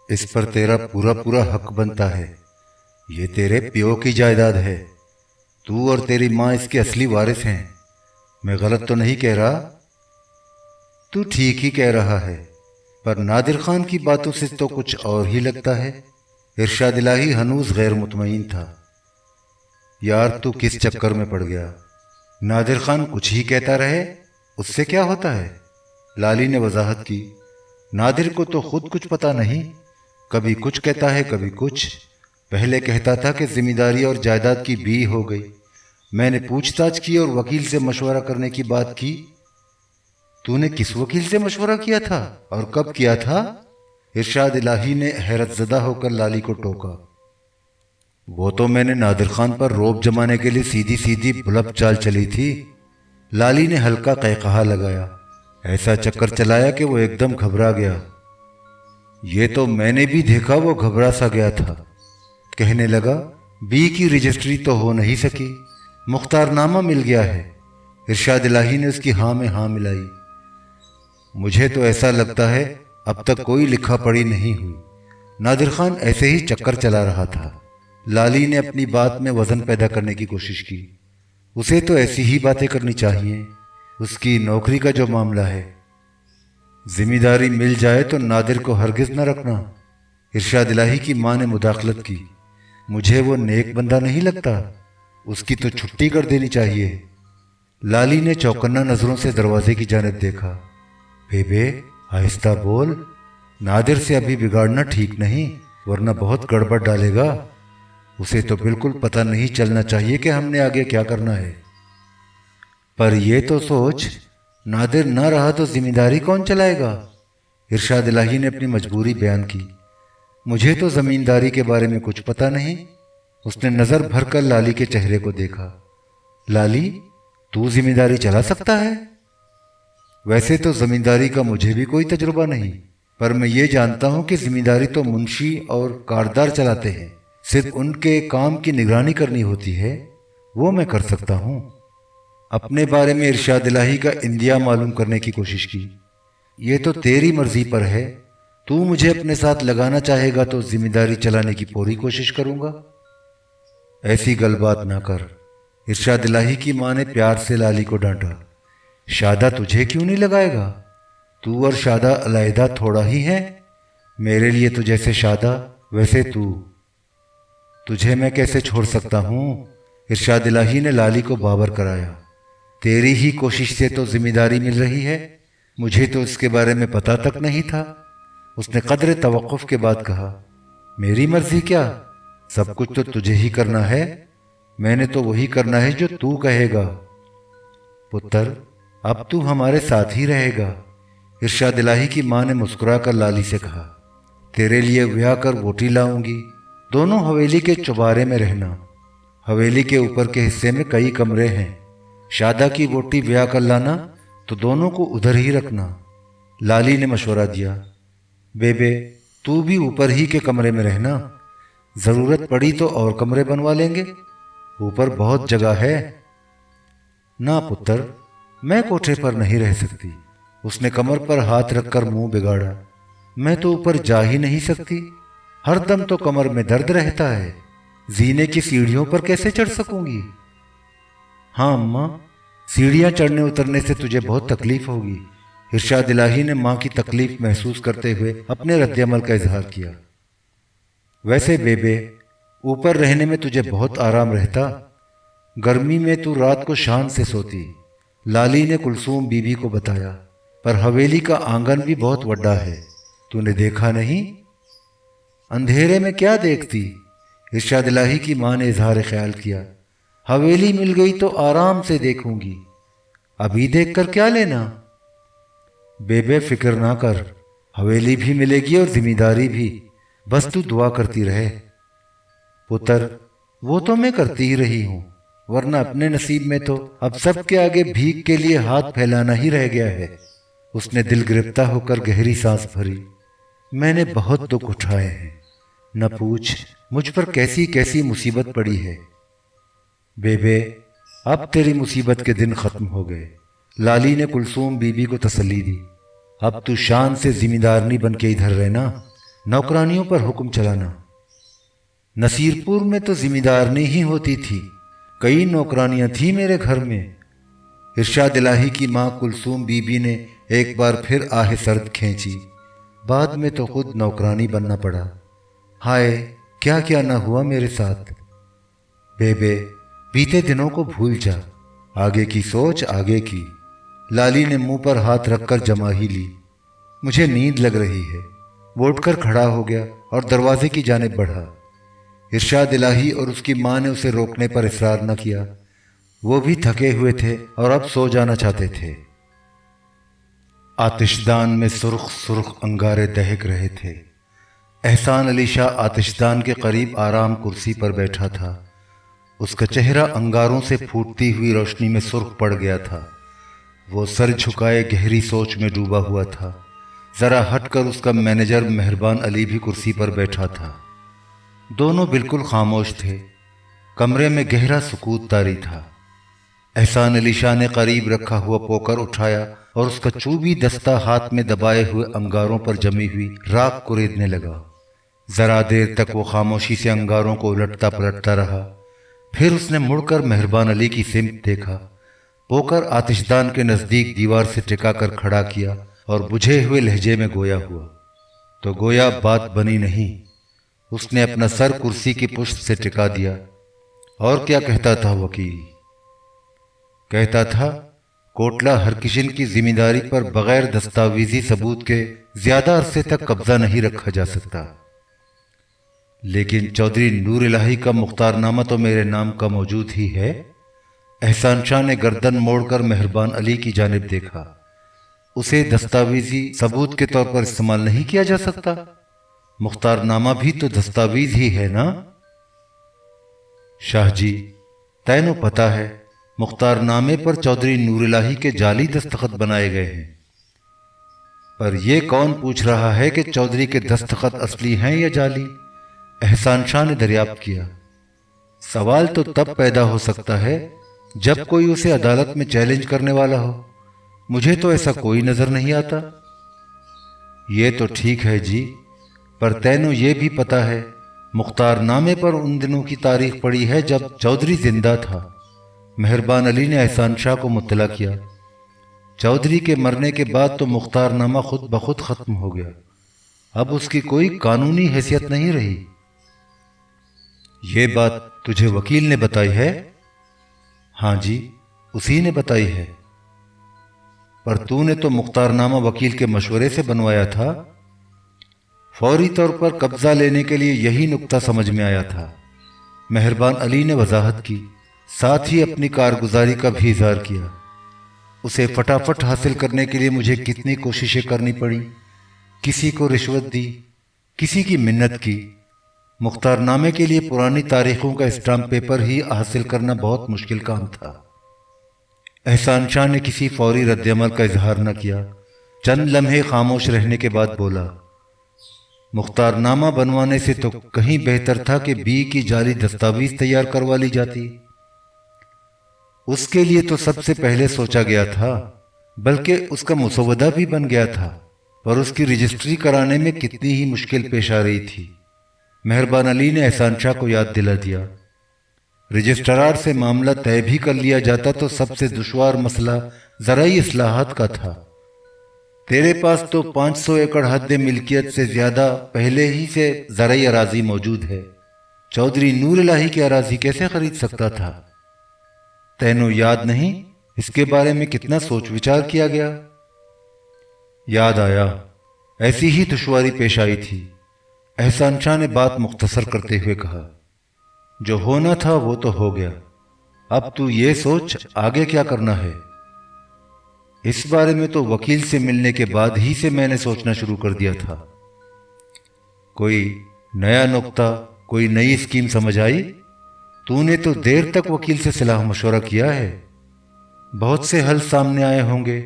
इस पर तेरा पूरा पूरा हक बनता है। ये तेरे प्यो की जायदाद है, तू और तेरी माँ इसके असली वारिस हैं। मैं गलत तो नहीं कह रहा? तू ठीक ही कह रहा है, पर नादिर खान की बातों से तो कुछ और ही लगता है। इरशाद इलाही हनूज गैर मुतमईन था। यार तू किस चक्कर में पड़ गया? नादिर खान कुछ ही कहता रहे, उससे क्या होता है? लाली ने वजाहत की। नादिर को तो खुद कुछ पता नहीं, कभी कुछ कहता है कभी कुछ। पहले कहता था कि जिम्मेदारी और जायदाद की बी हो गई। मैंने पूछताछ की और वकील से मशवरा करने की बात की। तूने किस वकील से मशवरा किया था और कब किया था? इरशाद इलाही ने हैरतज़दा होकर लाली को टोका। वो तो मैंने नादिर खान पर रोब जमाने के लिए सीधी सीधी बुलब चाल चली थी। लाली ने हल्का कहकहा लगाया। ऐसा चक्कर चलाया कि वो एकदम घबरा गया। ये तो मैंने भी देखा, वो घबरा सा गया था। कहने लगा बी की रजिस्ट्री तो हो नहीं सकी, मुख्तारनामा मिल गया है। इरशाद इलाही ने उसकी हाँ में हाँ मिलाई। मुझे तो ऐसा लगता है अब तक कोई लिखा पढ़ी नहीं हुई। नादिर खान ऐसे ही चक्कर चला रहा था। लाली ने अपनी बात में वजन पैदा करने की कोशिश की। उसे तो ऐसी ही बातें करनी चाहिए। उसकी नौकरी का जो मामला है, जिम्मेदारी मिल जाए तो नादिर को हरगिज न रखना। इरशाद इलाही की माँ ने मुदाखलत की। मुझे वो नेक बंदा नहीं लगता, उसकी तो छुट्टी कर देनी चाहिए। लाली ने चौकन्ना नजरों से दरवाजे की जानिब देखा। बेबे आहिस्ता बोल, नादिर से अभी बिगाड़ना ठीक नहीं, वरना बहुत गड़बड़ डालेगा। उसे तो बिल्कुल पता नहीं चलना चाहिए कि हमने आगे क्या करना है। पर यह तो सोच, नादिर ना रहा तो जिम्मेदारी कौन चलाएगा? इरशाद इलाही ने अपनी मजबूरी बयान की। मुझे तो जमींदारी के बारे में कुछ पता नहीं। उसने नजर भर कर लाली के चेहरे को देखा। लाली तू जिम्मेदारी चला सकता है? वैसे तो जमींदारी का मुझे भी कोई तजुर्बा नहीं, पर मैं ये जानता हूं कि जिम्मेदारी तो मुंशी और कारदार चलाते हैं। सिर्फ उनके काम की निगरानी करनी होती है, वो मैं कर सकता हूं। अपने बारे में इरशाद इलाही का इंदिया मालूम करने की कोशिश की। ये तो तेरी मर्जी पर है, तू मुझे अपने साथ लगाना चाहेगा तो जिम्मेदारी चलाने की पूरी कोशिश करूंगा। ऐसी गलबात ना कर। इरशाद इलाही की माँ ने प्यार से लाली को डांटा। शादा तुझे क्यों नहीं लगाएगा? तू और शादा अलहदा थोड़ा ही है। मेरे लिए तो जैसे शादा वैसे तू। तुझे मैं कैसे छोड़ सकता हूँ? इरशाद इलाही ने लाली को बाबर कराया। तेरी ही कोशिश से तो जिम्मेदारी मिल रही है, मुझे तो इसके बारे में पता तक नहीं था। उसने कदर तवक्कुफ के बाद कहा, मेरी मर्जी क्या? सब कुछ तो तुझे ही करना है। मैंने तो वही करना है जो तू कहेगा। पुत्र अब तू हमारे साथ ही रहेगा। इरशाद इलाही की माँ ने मुस्कुरा कर लाली से कहा, तेरे लिए ब्याह कर वोटी लाऊंगी, दोनों हवेली के चुबारे में रहना। हवेली के ऊपर के हिस्से में कई कमरे हैं। शादा की वोटी ब्याह कर लाना तो दोनों को उधर ही रखना। लाली ने मशवरा दिया। बेबे तू भी ऊपर ही के कमरे में रहना, जरूरत पड़ी तो और कमरे बनवा लेंगे, ऊपर बहुत जगह है। ना पुत्र, मैं कोठे पर नहीं रह सकती। उसने कमर पर हाथ रखकर मुंह बिगाड़ा। मैं तो ऊपर जा ही नहीं सकती, हरदम तो कमर में दर्द रहता है। जीने की सीढ़ियों पर कैसे चढ़ सकूंगी? हाँ अम्मा, सीढ़ियां चढ़ने उतरने से तुझे बहुत तकलीफ होगी। इरशाद इलाही ने मां की तकलीफ महसूस करते हुए अपने रद्द-ए-अमल का इजहार किया। वैसे बेबे, ऊपर रहने में तुझे बहुत आराम रहता, गर्मी में तू रात को शान से सोती। लाली ने कुलसूम बीबी को बताया। पर हवेली का आंगन भी बहुत बड़ा है, तूने देखा नहीं? अंधेरे में क्या देखती? इरशाद इलाही की मां ने इजहार ख्याल किया। हवेली मिल गई तो आराम से देखूंगी, अभी देखकर क्या लेना? बेबे फिक्र ना कर, हवेली भी मिलेगी और जिम्मेदारी भी, बस तू दुआ करती रहे। पुत्र, वो तो मैं करती ही रही हूं, वरना अपने नसीब में तो अब सबके आगे भीख के लिए हाथ फैलाना ही रह गया है। उसने दिल गिरफ्तार होकर गहरी सांस भरी। मैंने बहुत दुख उठाए हैं, न पूछ मुझ पर कैसी कैसी मुसीबत पड़ी है। बेबे, अब तेरी मुसीबत के दिन खत्म हो गए। लाली ने कुलसूम बीबी को तसल्ली दी। अब तू शान से जिम्मेदारनी बन के इधर रहना, नौकरानियों पर हुक्म चलाना। नसीरपुर में तो जिम्मेदारनी ही होती थी, कई नौकरानियां थी मेरे घर में। इरशाद इलाही की मां कुलसूम बीबी ने एक बार फिर आह सर्द खींची। बाद में तो खुद नौकरानी बनना पड़ा। हाय, क्या क्या न हुआ मेरे साथ। बेबे, बीते दिनों को भूल जा, आगे की सोच आगे की। लाली ने मुंह पर हाथ रखकर जमा ही ली। मुझे नींद लग रही है। वो उठकर खड़ा हो गया और दरवाजे की जानिब बढ़ा। इरशाद इलाही और उसकी मां ने उसे रोकने पर इसरार न किया। वो भी थके हुए थे और अब सो जाना चाहते थे। आतिशदान में सुर्ख सुर्ख अंगारे दहक रहे थे। एहसान अली शाह आतिशदान के करीब आराम कुर्सी पर बैठा था। उसका चेहरा अंगारों से फूटती हुई रोशनी में सुर्ख पड़ गया था। वो सर झुकाए गहरी सोच में डूबा हुआ था। जरा हटकर उसका मैनेजर मेहरबान अली भी कुर्सी पर बैठा था। दोनों बिल्कुल खामोश थे। कमरे में गहरा सुकूत तारी था। एहसान अली शाह ने करीब रखा हुआ पोकर उठाया और उसका चूबी दस्ता हाथ में दबाए हुए अंगारों पर जमी हुई राख कुरेदने लगा। जरा देर तक वो खामोशी से अंगारों को उलटता पलटता रहा। फिर उसने मुड़कर मेहरबान अली की सिमत देखा। पोकर आतिशदान के नजदीक दीवार से टिकाकर खड़ा किया और बुझे हुए लहजे में गोया हुआ। तो गोया बात बनी नहीं। उसने अपना सर कुर्सी की पुश्त से टिका दिया। और क्या कहता था वकील? कहता था, कोटला हरकिशन की जिम्मेदारी पर बगैर दस्तावेजी सबूत के ज्यादा अरसे तक कब्जा नहीं रखा जा सकता। लेकिन चौधरी नूर इलाही का मुख्तारनामा तो मेरे नाम का मौजूद ही है। एहसान शाह ने गर्दन मोड़कर मेहरबान अली की जानिब देखा। उसे दस्तावेजी सबूत के तौर पर इस्तेमाल नहीं किया जा सकता। मुख्तारनामा भी तो दस्तावेज ही है ना? शाह जी, तैनो पता है मुख्तारनामे पर चौधरी नूर इलाही के जाली दस्तखत बनाए गए हैं। पर यह कौन पूछ रहा है कि चौधरी के दस्तखत असली हैं या जाली? एहसान शाह ने दरियाफ्त किया। सवाल तो तब पैदा हो सकता है जब कोई उसे अदालत में चैलेंज करने वाला हो। मुझे तो ऐसा कोई नजर नहीं आता। ये तो ठीक है जी, पर तैनो ये भी पता है मुख्तारनामे पर उन दिनों की तारीख पड़ी है जब चौधरी जिंदा था। मेहरबान अली ने एहसान शाह को मुत्तला किया। चौधरी के मरने के बाद तो मुख्तारनामा खुद ब खुद खत्म हो गया। अब उसकी कोई कानूनी हैसियत नहीं रही। ये बात तुझे वकील ने बताई है? हाँ जी, उसी ने बताई है। पर तूने तो मुख्तारनामा वकील के मशवरे से बनवाया था। फौरी तौर पर कब्जा लेने के लिए यही नुक्ता समझ में आया था। मेहरबान अली ने वजाहत की, साथ ही अपनी कारगुजारी का भी इज़हार किया। उसे फटाफट हासिल करने के लिए मुझे कितनी कोशिशें करनी पड़ी। किसी को रिश्वत दी, किसी की मिन्नत की, مختار نامے کے لیے پرانی تاریخوں کا اسٹامپ پیپر ہی حاصل کرنا بہت مشکل کام تھا۔ احسان شاہ نے کسی فوری رد عمل کا اظہار نہ کیا، چند لمحے خاموش رہنے کے بعد بولا، مختار نامہ بنوانے سے تو کہیں بہتر تھا کہ بی کی جعلی دستاویز تیار کروا لی جاتی۔ اس کے لیے تو سب سے پہلے سوچا گیا تھا، بلکہ اس کا مسودہ بھی بن گیا تھا، پر اس کی رجسٹری کرانے میں کتنی ہی مشکل پیش آ رہی تھی۔ مہربان علی نے احسان شاہ کو یاد دلا دیا، رجسٹرار سے معاملہ طے بھی کر لیا جاتا تو سب سے دشوار مسئلہ زرعی اصلاحات کا تھا۔ تیرے پاس تو 500 ایکڑ حد ملکیت سے زیادہ پہلے ہی سے زرعی اراضی موجود ہے، چودھری نور الہی کی اراضی کیسے خرید سکتا تھا؟ تینوں یاد نہیں اس کے بارے میں کتنا سوچ وچار کیا گیا؟ یاد آیا، ایسی ہی دشواری پیش آئی تھی۔ احسان شاہ نے بات مختصر کرتے ہوئے کہا، جو ہونا تھا وہ تو ہو گیا، اب تو یہ سوچ آگے کیا کرنا ہے۔ اس بارے میں تو وکیل سے ملنے کے بعد ہی سے میں نے سوچنا شروع کر دیا تھا۔ کوئی نیا نقطہ، کوئی نئی اسکیم سمجھ آئی؟ تو نے تو دیر تک وکیل سے صلاح مشورہ کیا ہے، بہت سے حل سامنے آئے ہوں گے۔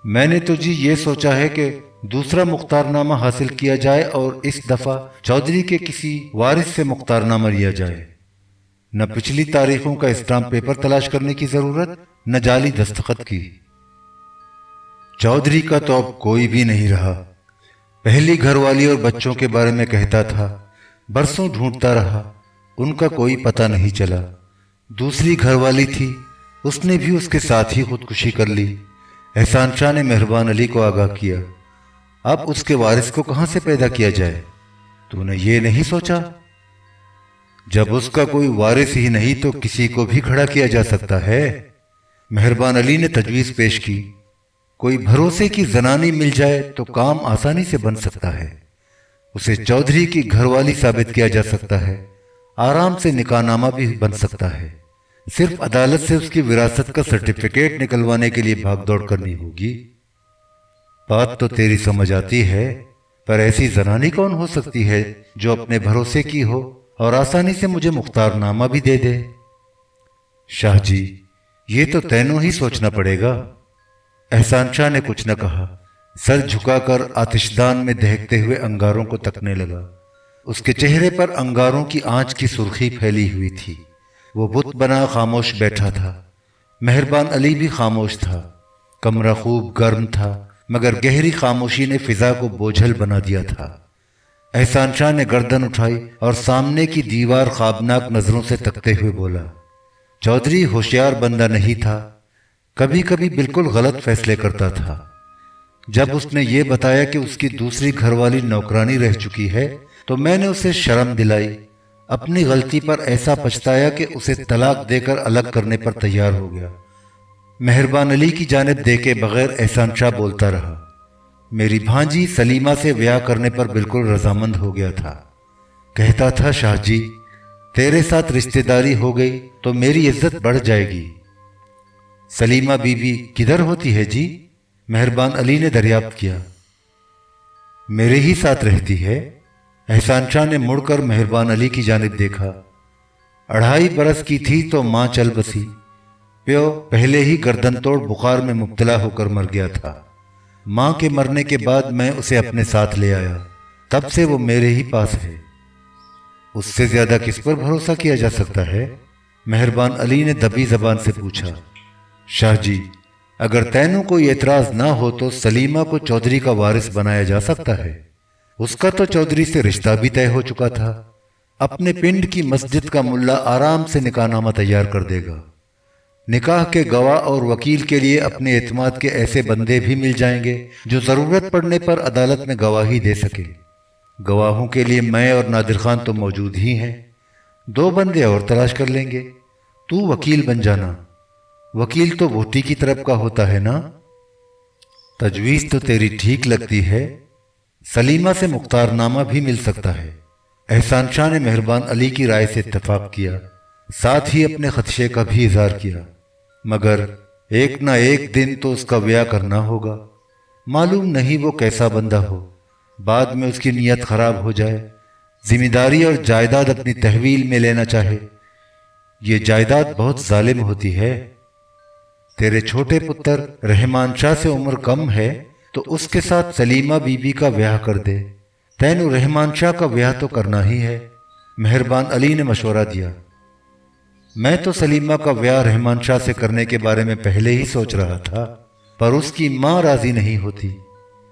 میں نے تو جی یہ سوچا ہے کہ دوسرا مختار نامہ حاصل کیا جائے اور اس دفعہ چودھری کے کسی وارث سے مختار نامہ لیا جائے۔ نہ پچھلی تاریخوں کا اسٹامپ پیپر تلاش کرنے کی ضرورت، نہ جعلی دستخط کی۔ چودھری کا تو اب کوئی بھی نہیں رہا۔ پہلی گھر والی اور بچوں کے بارے میں کہتا تھا، برسوں ڈھونڈتا رہا، ان کا کوئی پتہ نہیں چلا۔ دوسری گھر والی تھی، اس نے بھی اس کے ساتھ ہی خودکشی کر لی۔ احسان شاہ نے مہربان علی کو آگاہ کیا، اب اس کے وارث کو کہاں سے پیدا کیا جائے؟ تو نے یہ نہیں سوچا؟ جب اس کا کوئی وارث ہی نہیں تو کسی کو بھی کھڑا کیا جا سکتا ہے۔ مہربان علی نے تجویز پیش کی، کوئی بھروسے کی زنانی مل جائے تو کام آسانی سے بن سکتا ہے، اسے چودھری کی گھر والی ثابت کیا جا سکتا ہے، آرام سے نکاح نامہ بھی بن سکتا ہے، صرف عدالت سے اس کی وراثت کا سرٹیفکیٹ نکلوانے کے لیے بھاگ دوڑ کرنی ہوگی۔ بات تو تیری سمجھ آتی ہے، پر ایسی زنانی کون ہو سکتی ہے جو اپنے بھروسے کی ہو اور آسانی سے مجھے مختار نامہ بھی دے دے؟ شاہ جی، یہ تو تینوں ہی سوچنا پڑے گا۔ احسان شاہ نے کچھ نہ کہا، سر جھکا کر آتشدان میں دہکتے ہوئے انگاروں کو تکنے لگا۔ اس کے چہرے پر انگاروں کی آنچ کی سرخی پھیلی ہوئی تھی۔ وہ بت بنا خاموش بیٹھا تھا۔ مہربان علی بھی خاموش تھا۔ کمرہ خوب گرم تھا، مگر گہری خاموشی نے فضا کو بوجھل بنا دیا تھا۔ احسان شاہ نے گردن اٹھائی اور سامنے کی دیوار خوابناک نظروں سے تکتے ہوئے بولا، چودھری ہوشیار بندہ نہیں تھا، کبھی کبھی بالکل غلط فیصلے کرتا تھا۔ جب اس نے یہ بتایا کہ اس کی دوسری گھر والی نوکرانی رہ چکی ہے تو میں نے اسے شرم دلائی، اپنی غلطی پر ایسا پچھتایا کہ اسے طلاق دے کر الگ کرنے پر تیار ہو گیا۔ مہربان علی کی جانب دیکھے بغیر احسان شاہ بولتا رہا، میری بھانجی سلیمہ سے بیاہ کرنے پر بالکل رضامند ہو گیا تھا۔ کہتا تھا، شاہ جی تیرے ساتھ رشتہ داری ہو گئی تو میری عزت بڑھ جائے گی۔ سلیمہ بی بی کدھر ہوتی ہے جی؟ مہربان علی نے دریافت کیا۔ میرے ہی ساتھ رہتی ہے۔ احسان شاہ نے مڑ کر مہربان علی کی جانب دیکھا۔ 2.5 برس کی تھی تو ماں چل بسی، پیو پہلے ہی گردن توڑ بخار میں مبتلا ہو کر مر گیا تھا۔ ماں کے مرنے کے بعد میں اسے اپنے ساتھ لے آیا، تب سے وہ میرے ہی پاس ہے۔ اس سے زیادہ کس پر بھروسہ کیا جا سکتا ہے؟ مہربان علی نے دبی زبان سے پوچھا۔ شاہ جی اگر تینوں کوئی اعتراض نہ ہو تو سلیمہ کو چودھری کا وارث بنایا جا سکتا ہے۔ اس کا تو چودھری سے رشتہ بھی طے ہو چکا تھا۔ اپنے پنڈ کی مسجد کا ملا آرام سے نکاح نامہ تیار کر دے گا۔ نکاح کے گواہ اور وکیل کے لیے اپنے اعتماد کے ایسے بندے بھی مل جائیں گے جو ضرورت پڑنے پر عدالت میں گواہی دے سکے۔ گواہوں کے لیے میں اور نادر خان تو موجود ہی ہیں، 2 بندے اور تلاش کر لیں گے۔ تو وکیل بن جانا، وکیل تو ووٹی کی طرف کا ہوتا ہے نا؟ تجویز تو تیری ٹھیک لگتی ہے، سلیمہ سے مختار نامہ بھی مل سکتا ہے۔ احسان شاہ نے مہربان علی کی رائے سے اتفاق کیا، ساتھ ہی اپنے خدشے کا بھی اظہار کیا، مگر ایک نہ ایک دن تو اس کا بیاہ کرنا ہوگا۔ معلوم نہیں وہ کیسا بندہ ہو، بعد میں اس کی نیت خراب ہو جائے۔ ذمہ داری اور جائیداد اپنی تحویل میں لینا چاہے، یہ جائیداد بہت ظالم ہوتی ہے۔ تیرے چھوٹے پتر رحمان شاہ سے عمر کم ہے تو اس کے ساتھ سلیمہ بی بی کا بیاہ کر دے، تینوں رحمان شاہ کا بیاہ تو کرنا ہی ہے۔ مہربان علی نے مشورہ دیا۔ میں تو سلیمہ کا بیاہ رحمان شاہ سے کرنے کے بارے میں پہلے ہی سوچ رہا تھا، پر اس کی ماں راضی نہیں ہوتی۔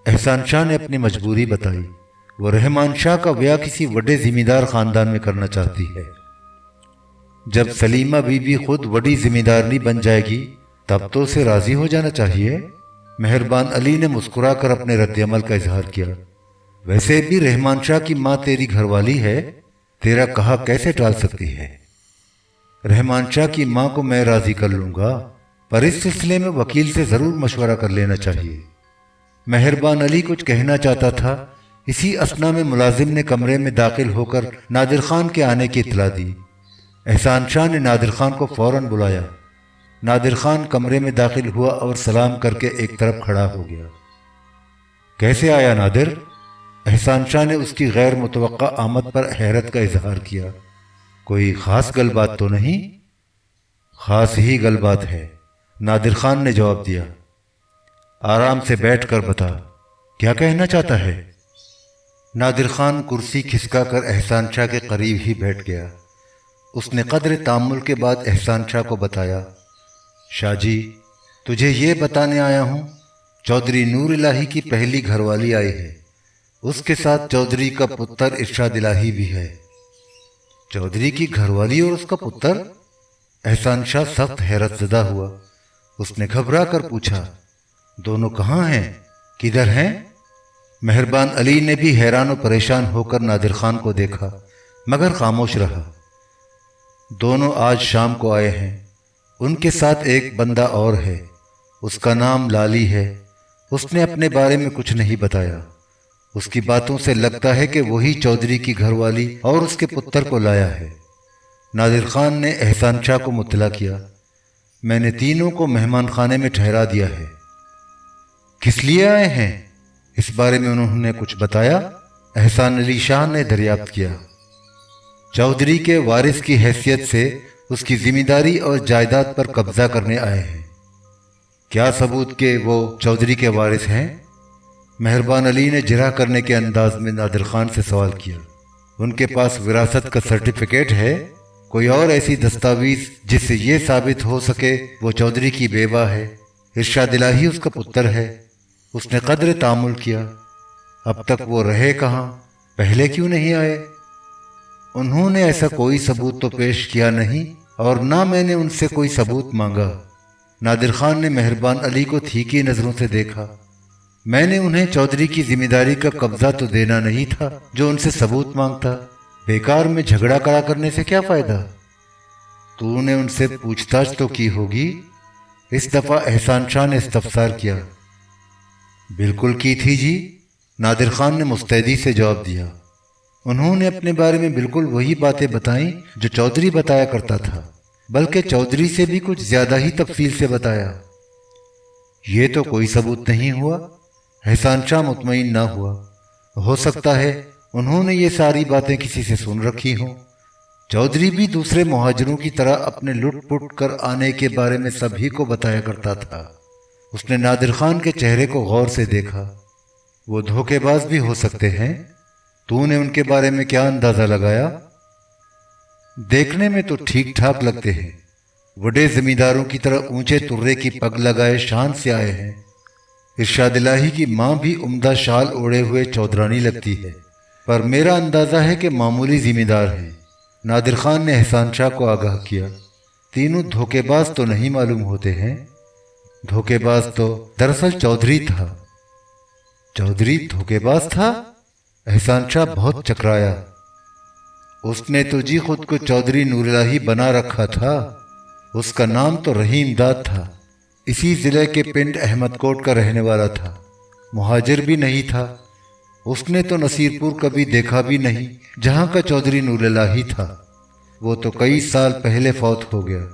احسان شاہ نے اپنی مجبوری بتائی، وہ رحمان شاہ کا بیاہ کسی بڑے ذمہ دار خاندان میں کرنا چاہتی ہے۔ جب سلیمہ بی بی خود بڑی ذمہ دارنی بن جائے گی تب تو اسے راضی ہو جانا چاہیے۔ مہربان علی نے مسکرا کر اپنے رد عمل کا اظہار کیا۔ ویسے بھی رحمان شاہ کی ماں تیری گھر والی ہے، تیرا کہا کیسے ٹال سکتی ہے؟ رحمان شاہ کی ماں کو میں راضی کر لوں گا، پر اس سلسلے میں وکیل سے ضرور مشورہ کر لینا چاہیے۔ مہربان علی کچھ کہنا چاہتا تھا، اسی اثنا میں ملازم نے کمرے میں داخل ہو کر نادر خان کے آنے کی اطلاع دی۔ احسان شاہ نے نادر خان کو فوراً بلایا۔ نادر خان کمرے میں داخل ہوا اور سلام کر کے ایک طرف کھڑا ہو گیا۔ کیسے آیا نادر؟ احسان شاہ نے اس کی غیر متوقع آمد پر حیرت کا اظہار کیا۔ کوئی خاص گل بات تو نہیں؟ خاص ہی گل بات ہے، نادر خان نے جواب دیا۔ آرام سے بیٹھ کر بتا، کیا کہنا چاہتا ہے؟ نادر خان کرسی کھسکا کر احسان شاہ کے قریب ہی بیٹھ گیا۔ اس نے قدر تامل کے بعد احسان شاہ کو بتایا، شاہ جی، تجھے یہ بتانے آیا ہوں، چودھری نور الہی کی پہلی گھر والی آئی ہے، اس کے ساتھ چودھری کا پتر ارشاد الہی بھی ہے۔ چودھری کی گھر والی اور اس کا پتر؟ احسان شاہ سخت حیرت زدہ ہوا۔ اس نے گھبرا کر پوچھا، دونوں کہاں ہیں؟ کدھر ہیں؟ مہربان علی نے بھی حیران و پریشان ہو کر نادر خان کو دیکھا، مگر خاموش رہا۔ دونوں آج شام کو آئے ہیں، ان کے ساتھ ایک بندہ اور ہے، اس کا نام لالی ہے، اس نے اپنے بارے میں کچھ نہیں بتایا۔ اس کی باتوں سے لگتا ہے کہ وہی چودھری کی گھر والی اور اس کے پتر کو لایا ہے۔ نادر خان نے احسان شاہ کو مطلع کیا، میں نے تینوں کو مہمان خانے میں ٹھہرا دیا ہے۔ کس لیے آئے ہیں؟ اس بارے میں انہوں نے کچھ بتایا؟ احسان علی شاہ نے دریافت کیا۔ چودھری کے وارث کی حیثیت سے اس کی ذمہ داری اور جائیداد پر قبضہ کرنے آئے ہیں۔ کیا ثبوت کہ وہ چودھری کے وارث ہیں؟ مہربان علی نے جرح کرنے کے انداز میں نادر خان سے سوال کیا۔ ان کے پاس وراثت کا سرٹیفکیٹ ہے؟ کوئی اور ایسی دستاویز جس سے یہ ثابت ہو سکے وہ چودھری کی بیوہ ہے، ارشاد الہی اس کا پتر ہے؟ اس نے قدر تامل کیا۔ اب تک وہ رہے کہاں؟ پہلے کیوں نہیں آئے؟ انہوں نے ایسا کوئی ثبوت تو پیش کیا نہیں، اور نہ میں نے ان سے کوئی ثبوت مانگا۔ نادر خان نے مہربان علی کو تھیکی نظروں سے دیکھا۔ میں نے انہیں چودھری کی ذمہ داری کا قبضہ تو دینا نہیں تھا جو ان سے ثبوت مانگتا۔ بیکار میں جھگڑا کرا کرنے سے کیا فائدہ؟ تو نے ان سے پوچھ تاچھ تو کی ہوگی؟ اس دفعہ احسان شاہ نے استفسار کیا۔ بالکل کی تھی جی، نادر خان نے مستعدی سے جواب دیا۔ انہوں نے اپنے بارے میں بالکل وہی باتیں بتائیں جو چودھری بتایا کرتا تھا، بلکہ چودھری سے بھی کچھ زیادہ ہی تفصیل سے بتایا۔ یہ تو کوئی ثبوت نہیں ہوا۔ احسان شاہ مطمئن نہ ہوا۔ ہو سکتا ہے انہوں نے یہ ساری باتیں کسی سے سن رکھی ہوں۔ چودھری بھی دوسرے مہاجروں کی طرح اپنے لٹ پٹ کر آنے کے بارے میں سبھی کو بتایا کرتا تھا۔ اس نے نادر خان کے چہرے کو غور سے دیکھا۔ وہ دھوکے باز بھی ہو سکتے ہیں؟ تو نے ان کے بارے میں کیا اندازہ لگایا؟ دیکھنے میں تو ٹھیک ٹھاک لگتے ہیں، بڑے زمینداروں کی طرح اونچے ترے کی پگ لگائے شان سے آئے ہیں۔ ارشاد الہی کی ماں بھی عمدہ شال اوڑے ہوئے چودرانی لگتی ہے، پر میرا اندازہ ہے کہ معمولی ذمہ دار ہیں۔ نادر خان نے احسان شاہ کو آگاہ کیا۔ تینوں دھوکے باز تو نہیں معلوم ہوتے ہیں؟ دھوکے باز تو دراصل چودھری تھا۔ چودھری دھوکے باز تھا؟ احسان شاہ بہت چکرایا۔ اس نے تو جی خود کو چودھری نور الہی بنا رکھا تھا۔ اس کا نام تو رحیم داد تھا، اسی ضلع کے پنڈ احمد کوٹ کا رہنے والا تھا، مہاجر بھی نہیں تھا۔ اس نے تو نصیر پور کبھی دیکھا بھی نہیں جہاں کا چودھری نور الہی تھا۔ وہ تو کئی سال پہلے فوت ہو گیا۔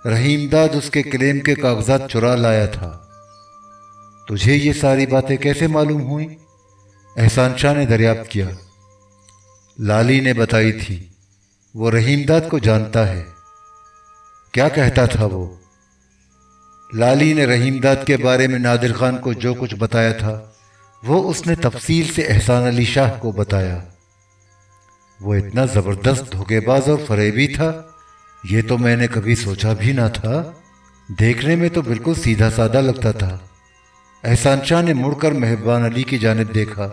رحیم داد اس کے کلیم کے کاغذات چرا لایا تھا۔ تجھے یہ ساری باتیں کیسے معلوم ہوئیں؟ احسان شاہ نے دریافت کیا۔ लाली ने बताई थी। वो रहीमदाद को जानता है। क्या कहता था वो? लाली ने रहीमदाद के बारे में नादिर खान को जो कुछ बताया था वो उसने तफसील से एहसान अली शाह को बताया। वो इतना ज़बरदस्त धोखेबाज और फरेबी था, ये तो मैंने कभी सोचा भी ना था। देखने में तो बिल्कुल सीधा साधा लगता था। एहसान शाह ने मुड़कर मेहरबान अली की जानिब देखा,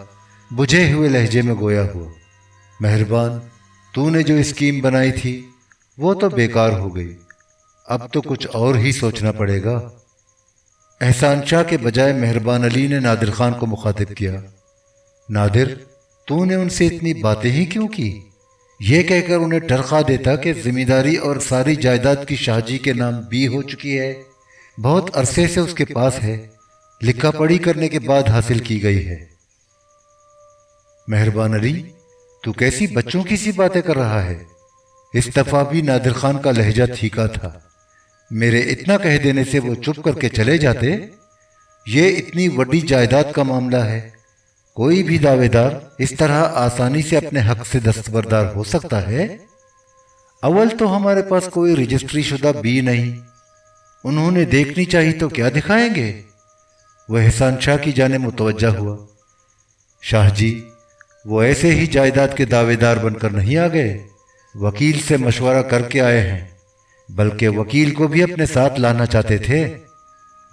बुझे हुए लहजे में गोया हुआ। मेहरबान, तूने जो स्कीम बनाई थी वो तो बेकार हो गई, अब तो कुछ और ही सोचना पड़ेगा। एहसान शाह के बजाय मेहरबान अली ने नादिर खान को मुखातिब किया। नादिर, तूने उनसे इतनी बातें ही क्यों की? ये कहकर उन्हें टरका देता कि जिम्मेदारी और सारी जायदाद की शाहजी के नाम भी हो चुकी है, बहुत अरसे से उसके पास है, लिखा पढ़ी करने के बाद हासिल की गई है। मेहरबान अली, तू कैसी बच्चों की सी बातें कर रहा है? इस दफा भी नादिर खान का लहजा तीखा था। मेरे इतना कह देने से वो चुप करके चले जाते। ये इतनी बड़ी जायदाद का मामला है, कोई भी दावेदार इस तरह आसानी से अपने हक से दस्तबरदार हो सकता है? अव्वल तो हमारे पास कोई रजिस्ट्री शुदा भी नहीं, उन्होंने देखनी चाहिए तो क्या दिखाएंगे? वह एहसान शाह की जाने मुतवज्जा हुआ। शाह जी, वो ऐसे ही जायदाद के दावेदार बनकर नहीं आ गए, वकील से मशवरा करके आए हैं, बल्कि वकील को भी अपने साथ लाना चाहते थे।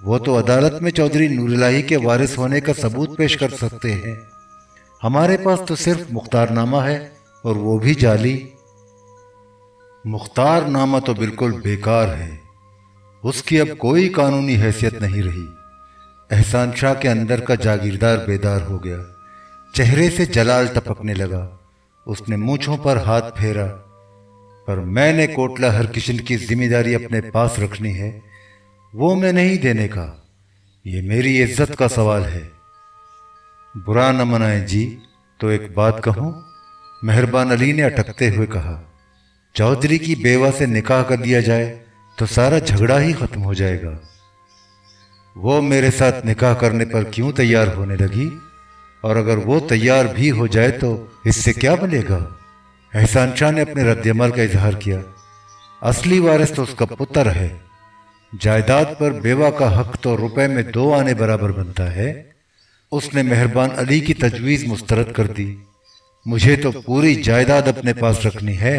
वो तो अदालत में चौधरी नूरुल्लाही के वारिस होने का सबूत पेश कर सकते हैं। हमारे पास तो सिर्फ मुख्तारनामा है, और वो भी जाली। मुख्तारनामा तो बिल्कुल बेकार है, उसकी अब कोई कानूनी हैसियत नहीं रही। एहसान शाह के अंदर का जागीरदार बेदार हो गया, चेहरे से जलाल टपकने लगा। उसने मूंछों पर हाथ फेरा। पर मैंने कोटला हरकिशन की जिम्मेदारी अपने पास रखनी है, वो मैं नहीं देने का। ये मेरी इज्जत का सवाल है। बुरा न मनाएं जी, तो एक बात कहूं? मेहरबान अली ने अटकते हुए कहा। चौधरी की बेवा से निकाह कर दिया जाए तो सारा झगड़ा ही खत्म हो जाएगा। वो मेरे साथ निकाह करने पर क्यों तैयार होने लगी? और अगर वो तैयार भी हो जाए तो इससे क्या मिलेगा? एहसान शाह ने अपने रद्दअमल का इजहार किया। असली वारिस तो उसका पुत्र है। जायदाद पर बेवा का हक तो रुपए में 2 आने बराबर बनता है। उसने मेहरबान अली की तजवीज़ मुस्तरद कर दी। मुझे तो पूरी जायदाद अपने पास रखनी है।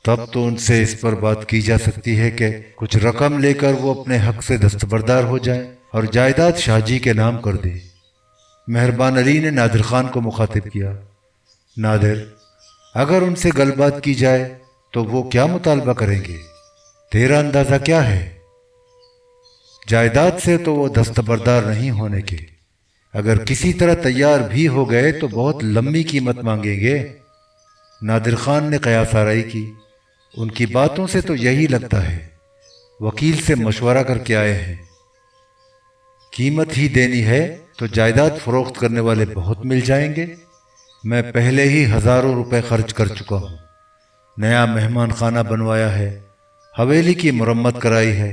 तब तो उनसे इस पर बात की जा सकती है कि कुछ रकम लेकर वो अपने हक से दस्तबरदार हो जाए और जायदाद शाहजी के नाम कर दे। मेहरबान अली ने नादिर खान को मुखातिब किया। नादिर, अगर उनसे गलबात की जाए तो वो क्या मुतालबा करेंगे? तेरा अंदाजा क्या है? जायदाद से तो वो दस्तबरदार नहीं होने के। अगर किसी तरह तैयार भी हो गए तो बहुत लंबी कीमत मांगेंगे। नादिर खान ने कयास आराई की। उनकी बातों से तो यही लगता है वकील से मशवरा करके आए हैं। कीमत ही देनी है तो जायदाद फरोख्त करने वाले बहुत मिल जाएंगे। मैं पहले ही हजारों रुपए खर्च कर चुका हूँ। नया मेहमान खाना बनवाया है, हवेली की मुरम्मत कराई है,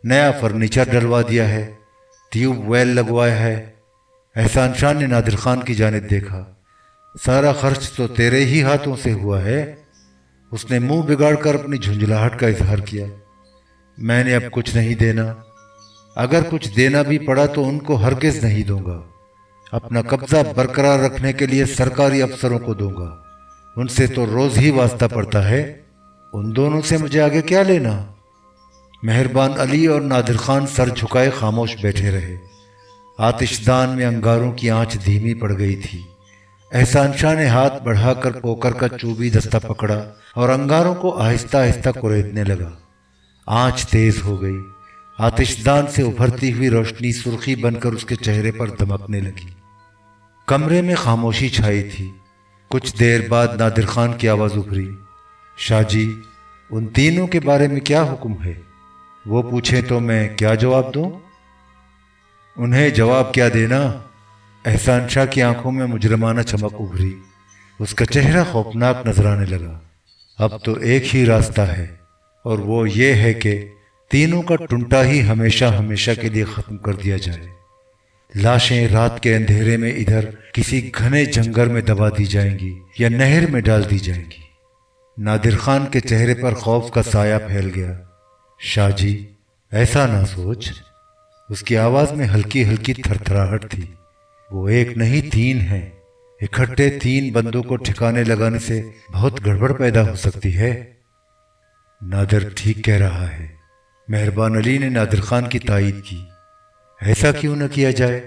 नया फर्नीचर डलवा दिया है, ट्यूबवेल लगवाया है। एहसान शाह ने नादिर खान की जानिब देखा। सारा खर्च तो तेरे ही हाथों से हुआ है। उसने मुंह बिगाड़कर अपनी झुंझलाहट का इजहार किया। मैंने अब कुछ नहीं देना। अगर कुछ देना भी पड़ा तो उनको हरगिज नहीं दूंगा। अपना कब्जा बरकरार रखने के लिए सरकारी अफसरों को दूंगा। उनसे तो रोज ही वास्ता पड़ता है। उन दोनों से मुझे आगे क्या लेना? मेहरबान अली और नादिर खान सर झुकाए खामोश बैठे रहे। आतिशदान में अंगारों की आंच धीमी पड़ गई थी। एहसान शाह ने हाथ बढ़ाकर पोकर का चूबी दस्ता पकड़ा और अंगारों को आहिस्ता आहिस्ता कुरेदने लगा। आंच तेज हो गई। आतिशदान से उभरती हुई रोशनी सुर्खी बनकर उसके चेहरे पर दमकने लगी। कमरे में खामोशी छाई थी। कुछ देर बाद नादिर खान की आवाज़ उभरी। शाह जी, उन तीनों के बारे में क्या हुक्म है? वो पूछे तो मैं क्या जवाब दूं? उन्हें जवाब क्या देना? एहसान शाह की आंखों में मुजरमाना चमक उभरी। उसका चेहरा खौफनाक नजर आने लगा। अब तो एक ही रास्ता है, और वो ये है कि तीनों का टुंटा ही हमेशा हमेशा के लिए खत्म कर दिया जाए। लाशें रात के अंधेरे में इधर किसी घने जंगल में दबा दी जाएंगी या नहर में डाल दी जाएंगी। नादिर खान के चेहरे पर खौफ का साया फैल गया। शाह जी, ऐसा ना सोच। उसकी आवाज में हल्की हल्की थरथराहट थी। वो एक नहीं 3 हैं। इकट्ठे 3 बंदों को ठिकाने लगाने से बहुत गड़बड़ पैदा हो सकती है। नादिर ठीक कह रहा है। मेहरबान अली ने नादिर खान की तायीद की। ऐसा क्यों न किया जाए,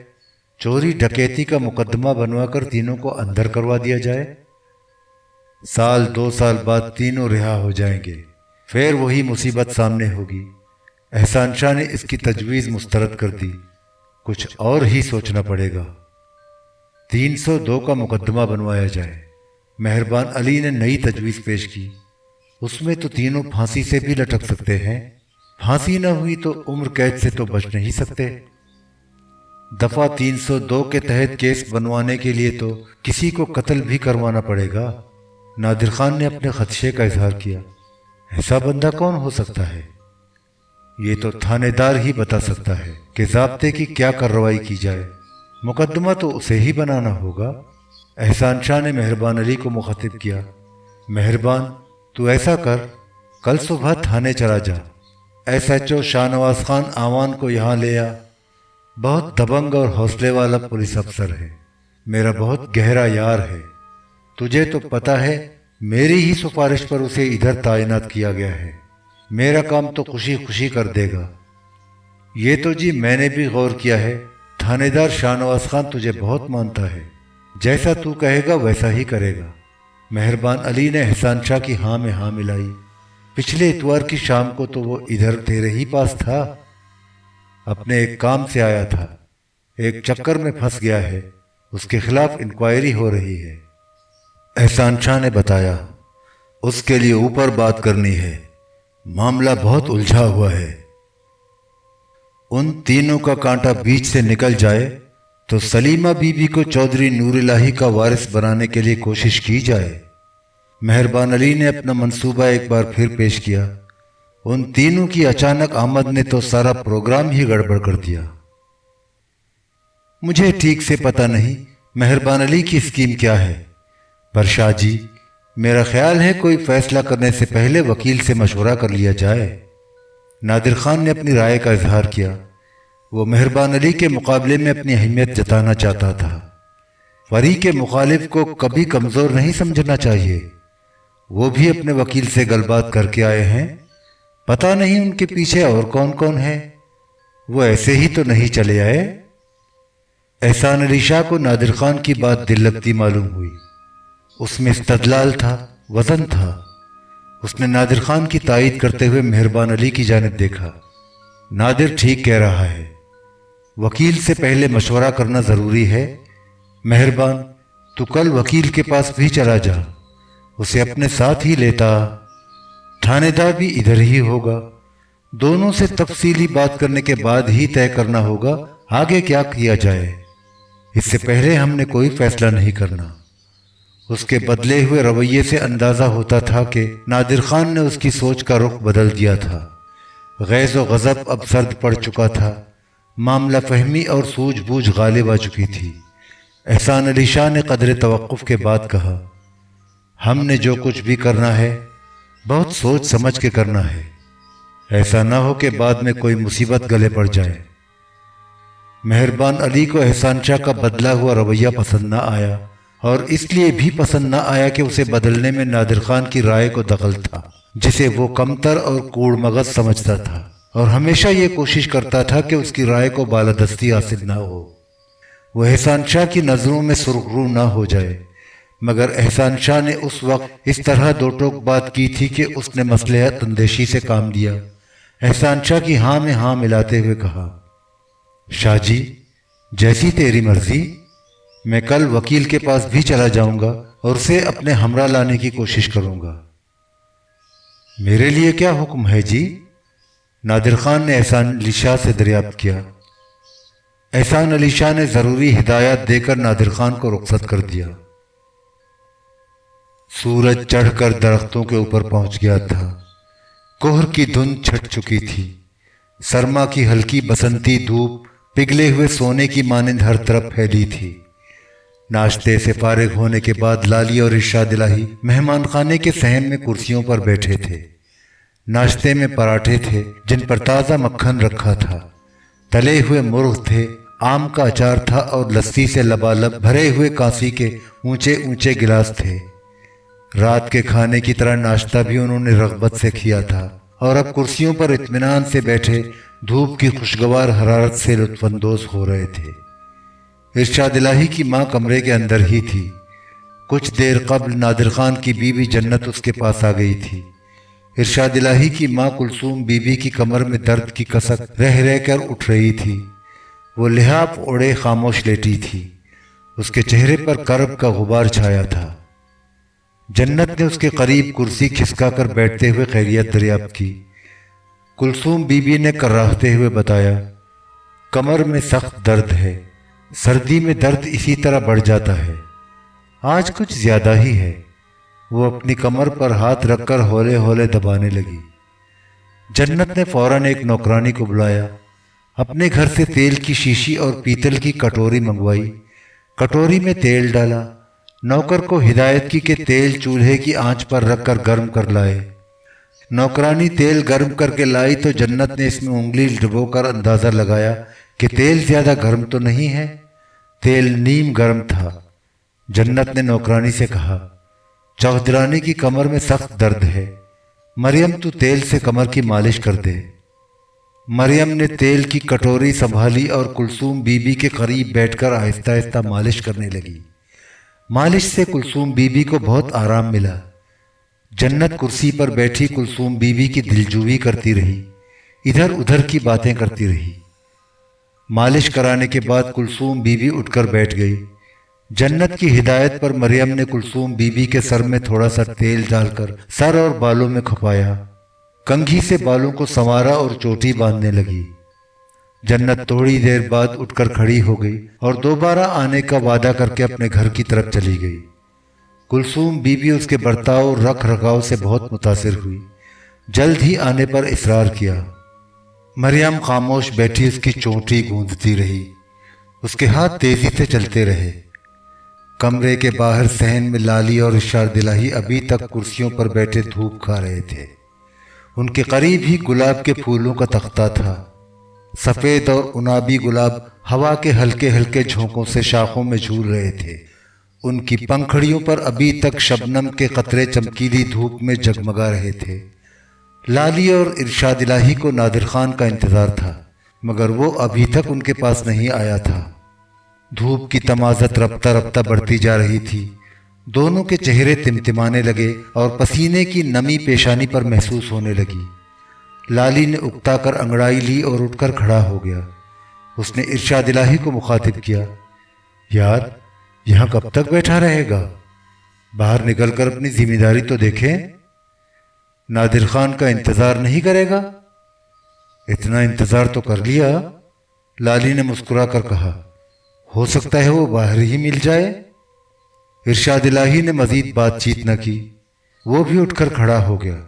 चोरी डकैती का मुकदमा बनवाकर तीनों को अंदर करवा दिया जाए। 1-2 साल बाद तीनों रिहा हो जाएंगे, फिर वही मुसीबत सामने होगी। एहसान शाह ने इसकी तजवीज़ मुस्तरद कर दी। कुछ और ही सोचना पड़ेगा। 302 का मुकदमा बनवाया जाए। मेहरबान अली ने नई तजवीज़ पेश की। उसमें तो तीनों फांसी से भी लटक सकते हैं। फांसी न हुई तो उम्र कैद से तो बच नहीं सकते। दफा 302 के तहत केस बनवाने के लिए तो किसी को कत्ल भी करवाना पड़ेगा। नादिर खान ने अपने खदशे का इजहार किया। ऐसा बंदा कौन हो सकता है? ये तो थानेदार ही बता सकता है कि ज़ाब्ते की क्या कार्रवाई की जाए। मुकदमा तो उसे ही बनाना होगा। एहसान शाह ने मेहरबान अली को मुखातिब किया। मेहरबान, तू ऐसा कर, कल सुबह थाने चला जा। SHO शाहनवाज खान आवान को यहाँ ले आ। बहुत दबंग और हौसले वाला पुलिस अफसर है। मेरा बहुत गहरा यार है। तुझे तो पता है मेरी ही सिफारिश पर उसे इधर तैनात किया गया है। मेरा काम तो खुशी खुशी कर देगा। ये तो जी मैंने भी गौर किया है। थानेदार शाहनवाज खान तुझे बहुत मानता है। जैसा तू कहेगा वैसा ही करेगा। मेहरबान अली ने एहसान शाह की हाँ में हाँ मिलाई। पिछले इतवार की शाम को तो वो इधर तेरे ही पास था। अपने एक काम से आया था। एक चक्कर में फंस गया है। उसके खिलाफ इंक्वायरी हो रही है। एहसान शाह ने बताया। उसके लिए ऊपर बात करनी है। मामला बहुत उलझा हुआ है। उन तीनों का कांटा बीच से निकल जाए तो सलीमा बीबी को चौधरी नूर इलाही का वारिस बनाने के लिए कोशिश की जाए। मेहरबान अली ने अपना मंसूबा एक बार फिर पेश किया। उन तीनों की अचानक आमद ने तो सारा प्रोग्राम ही गड़बड़ कर दिया। मुझे ठीक से पता नहीं मेहरबान अली की स्कीम क्या है, पर शाह जी, मेरा ख्याल है कोई फैसला करने से पहले वकील से मशवरा कर लिया जाए। नादिर खान ने अपनी राय का इजहार किया। वो मेहरबान अली के मुकाबले में अपनी अहमियत जताना चाहता था। वरी के मुखालिफ को कभी कमजोर नहीं समझना चाहिए। वो भी अपने वकील से गलबात करके आए हैं। पता नहीं उनके पीछे और कौन कौन है। वो ऐसे ही तो नहीं चले आए। एहसान अली शाह को नादिर खान की बात दिल लगती मालूम हुई। उसमें इस्तदलाल था, वजन था। उसने नादिर खान की तायीद करते हुए मेहरबान अली की जानिब देखा। नादिर ठीक कह रहा है। वकील से पहले मशवरा करना जरूरी है। मेहरबान, तू कल वकील के पास भी चला जा। उसे अपने साथ ही लेता। थानेदार भी इधर ही होगा। दोनों से तफसीली बात करने के बाद ही तय करना होगा आगे क्या किया जाए। इससे पहले हमने कोई फैसला नहीं करना। उसके बदले हुए रवैये से अंदाजा होता था कि नादिर खान ने उसकी सोच का रुख बदल दिया था। गैज़ व गज़ब अब सर्द पड़ चुका था। मामला फहमी और सूझबूझ गालिब आ चुकी थी। एहसान अली शाह ने कदर तवक्कुफ के बाद कहा, हमने जो कुछ भी करना है बहुत सोच समझ के करना है। ऐसा ना हो कि बाद में कोई मुसीबत गले पड़ जाए। मेहरबान अली को एहसान शाह का बदला हुआ रवैया पसंद ना आया, और इसलिए भी पसंद ना आया कि उसे बदलने में नादिर खान की राय को दखल था, जिसे वो कमतर और कूड़ मगज समझता था, और हमेशा ये कोशिश करता था कि उसकी राय को बालादस्ती हासिल ना हो। वो एहसान शाह की नज़रों में सुर्खरू ना हो जाए। मगर एहसान शाह ने उस वक्त इस तरह दो टोक बात की थी कि उसने मसलहत अंदेशी से काम लिया। एहसान शाह की हाँ में हाँ मिलाते हुए कहा, शाह जी, जैसी तेरी मर्जी। मैं कल वकील के पास भी चला जाऊंगा और उसे अपने हमरा लाने की कोशिश करूंगा। मेरे लिए क्या हुक्म है जी? नादिर खान ने एहसान अली शाह से दरियाफ्त किया। एहसान अली शाह ने जरूरी हिदायत देकर नादिर खान को रुखसत कर दिया। सूरज चढ़कर दरख्तों के ऊपर पहुंच गया था। कोहर की धुंध छट चुकी थी। सरमा की हल्की बसंती धूप पिघले हुए सोने की मानिंद हर तरफ फैली थी। नाश्ते से फारिग होने के बाद लाली और इरशाद इलाही मेहमान खाने के सहन में कुर्सियों पर बैठे थे। नाश्ते में पराठे थे जिन पर ताज़ा मक्खन रखा था, तले हुए मुर्ग थे, आम का अचार था और लस्सी से लबालब भरे हुए कांसी के ऊंचे ऊंचे गिलास थे। रात के खाने की तरह नाश्ता भी उन्होंने रग़बत से किया था और अब कुर्सियों पर इत्मीनान से बैठे धूप की खुशगवार हरारत से लुत्फानंदोज़ हो रहे थे। इरशाद इलाही की माँ कमरे के अंदर ही थी। कुछ देर कबल नादिर खान की बीवी जन्नत उसके पास आ गई थी। इरशाद इलाही की माँ कुलसूम बीबी की कमर में दर्द की कसक रह रह कर उठ रही थी। वो लिहाफ ओढ़े खामोश लेटी थी। उसके चेहरे पर कर्ब का गुबार छाया था। जन्नत ने उसके करीब कुर्सी खिसका कर बैठते हुए खैरियत दरियाफ्त की। कुलसूम बीबी ने कर्राहते हुए बताया, कमर में सख्त दर्द है, सर्दी में दर्द इसी तरह बढ़ जाता है, आज कुछ ज्यादा ही है। वो अपनी कमर पर हाथ रखकर हौले हौले दबाने लगी। जन्नत ने फौरन एक नौकरानी को बुलाया, अपने घर से तेल की शीशी और पीतल की कटोरी मंगवाई। कटोरी में तेल डाला। नौकर को हिदायत की कि तेल चूल्हे की आंच पर रखकर गर्म कर लाए। नौकरानी तेल गर्म करके लाई तो जन्नत ने इसमें उंगली डुबोकर अंदाज़ा लगाया कि तेल ज़्यादा गर्म तो नहीं है। तेल नीम गर्म था। जन्नत ने नौकरानी से कहा, चौधरानी की कमर में सख्त दर्द है, मरियम तू तेल से कमर की मालिश कर दे। मरियम ने तेल की कटोरी संभाली और कुलसूम बीबी के करीब बैठकर आहिस्ता आहिस्ता मालिश करने लगी। मालिश से कुलसूम बीबी को बहुत आराम मिला। जन्नत कुर्सी पर बैठी कुलसूम बीबी की दिलजुई करती रही, इधर उधर की बातें करती रही। मालिश कराने के बाद कुलसूम बीबी उठकर बैठ गई। जन्नत की हिदायत पर मरियम ने कुलसूम बीबी के सर में थोड़ा सा तेल डालकर सर और बालों में खपाया। कंघी से बालों को संवारा और चोटी बांधने लगी। जन्नत थोड़ी देर बाद उठकर खड़ी हो गई और दोबारा आने का वादा करके अपने घर की तरफ चली गई। कुलसूम बीबी उसके बर्ताव और रख रखाव से बहुत मुतासिर हुई। जल्द ही आने पर इसरार किया। मरियम खामोश बैठी उसकी चोटी गूंजती रही। उसके हाथ तेजी से चलते रहे। कमरे के बाहर सहन में लाली और इरशाद इलाही अभी तक कुर्सियों पर बैठे धूप खा रहे थे। उनके करीब ही गुलाब के फूलों का तख्ता था। सफ़ेद और उनाबी गुलाब हवा के हल्के हल्के झोंकों से शाखों में झूल रहे थे। उनकी पंखड़ियों पर अभी तक शबनम के कतरे चमकीली धूप में जगमगा रहे थे। लाली और इरशाद इलाही को नादिर खान का इंतज़ार था, मगर वो अभी तक उनके पास नहीं आया था। धूप की तमाज़त रफ्ता रफ्ता बढ़ती जा रही थी। दोनों के चेहरे तिमतिमाने लगे और पसीने की नमी पेशानी पर महसूस होने लगी। लाली ने उकता कर अंगड़ाई ली और उठकर खड़ा हो गया। उसने इरशाद इलाही को मुखातिब किया, यार यहाँ कब तक बैठा रहेगा? बाहर निकलकर अपनी जिम्मेदारी तो देखें। नादिर खान का इंतजार नहीं करेगा? इतना इंतजार तो कर लिया। लाली ने मुस्कुरा कर कहा, हो सकता है वो बाहर ही मिल जाए। इरशाद इलाही ने मजीद बातचीत न की। वो भी उठकर खड़ा हो गया।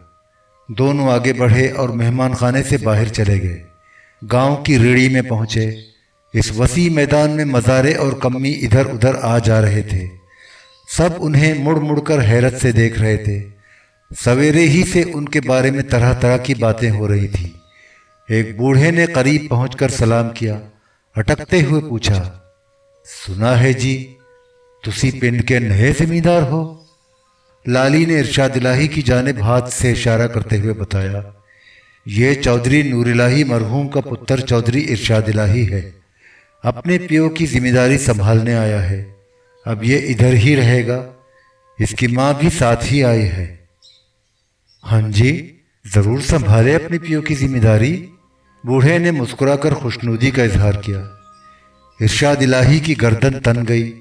दोनों आगे बढ़े और मेहमान खाने से बाहर चले गए। गांव की रेड़ी में पहुंचे। इस वसी मैदान में मज़ारे और कम्मी इधर उधर आ जा रहे थे। सब उन्हें मुड़ मुड़ कर हैरत से देख रहे थे। सवेरे ही से उनके बारे में तरह तरह की बातें हो रही थी। एक बूढ़े ने करीब पहुंचकर सलाम किया। अटकते हुए पूछा, सुना है जी तुसी पिंड के नए जिम्मेदार हो? लाली ने इरशाद इलाही की जानिब हाथ से इशारा करते हुए बताया, ये चौधरी नूर इलाही मरहूम का पुत्र चौधरी इरशाद इलाही है। अपने पियो की जिम्मेदारी संभालने आया है। अब ये इधर ही रहेगा। इसकी माँ भी साथ ही आई है। हाँ जी, जरूर संभाले अपने पियो की जिम्मेदारी। बूढ़े ने मुस्कुराकर खुशनुदी का इजहार किया। इरशाद इलाही की गर्दन तन गई,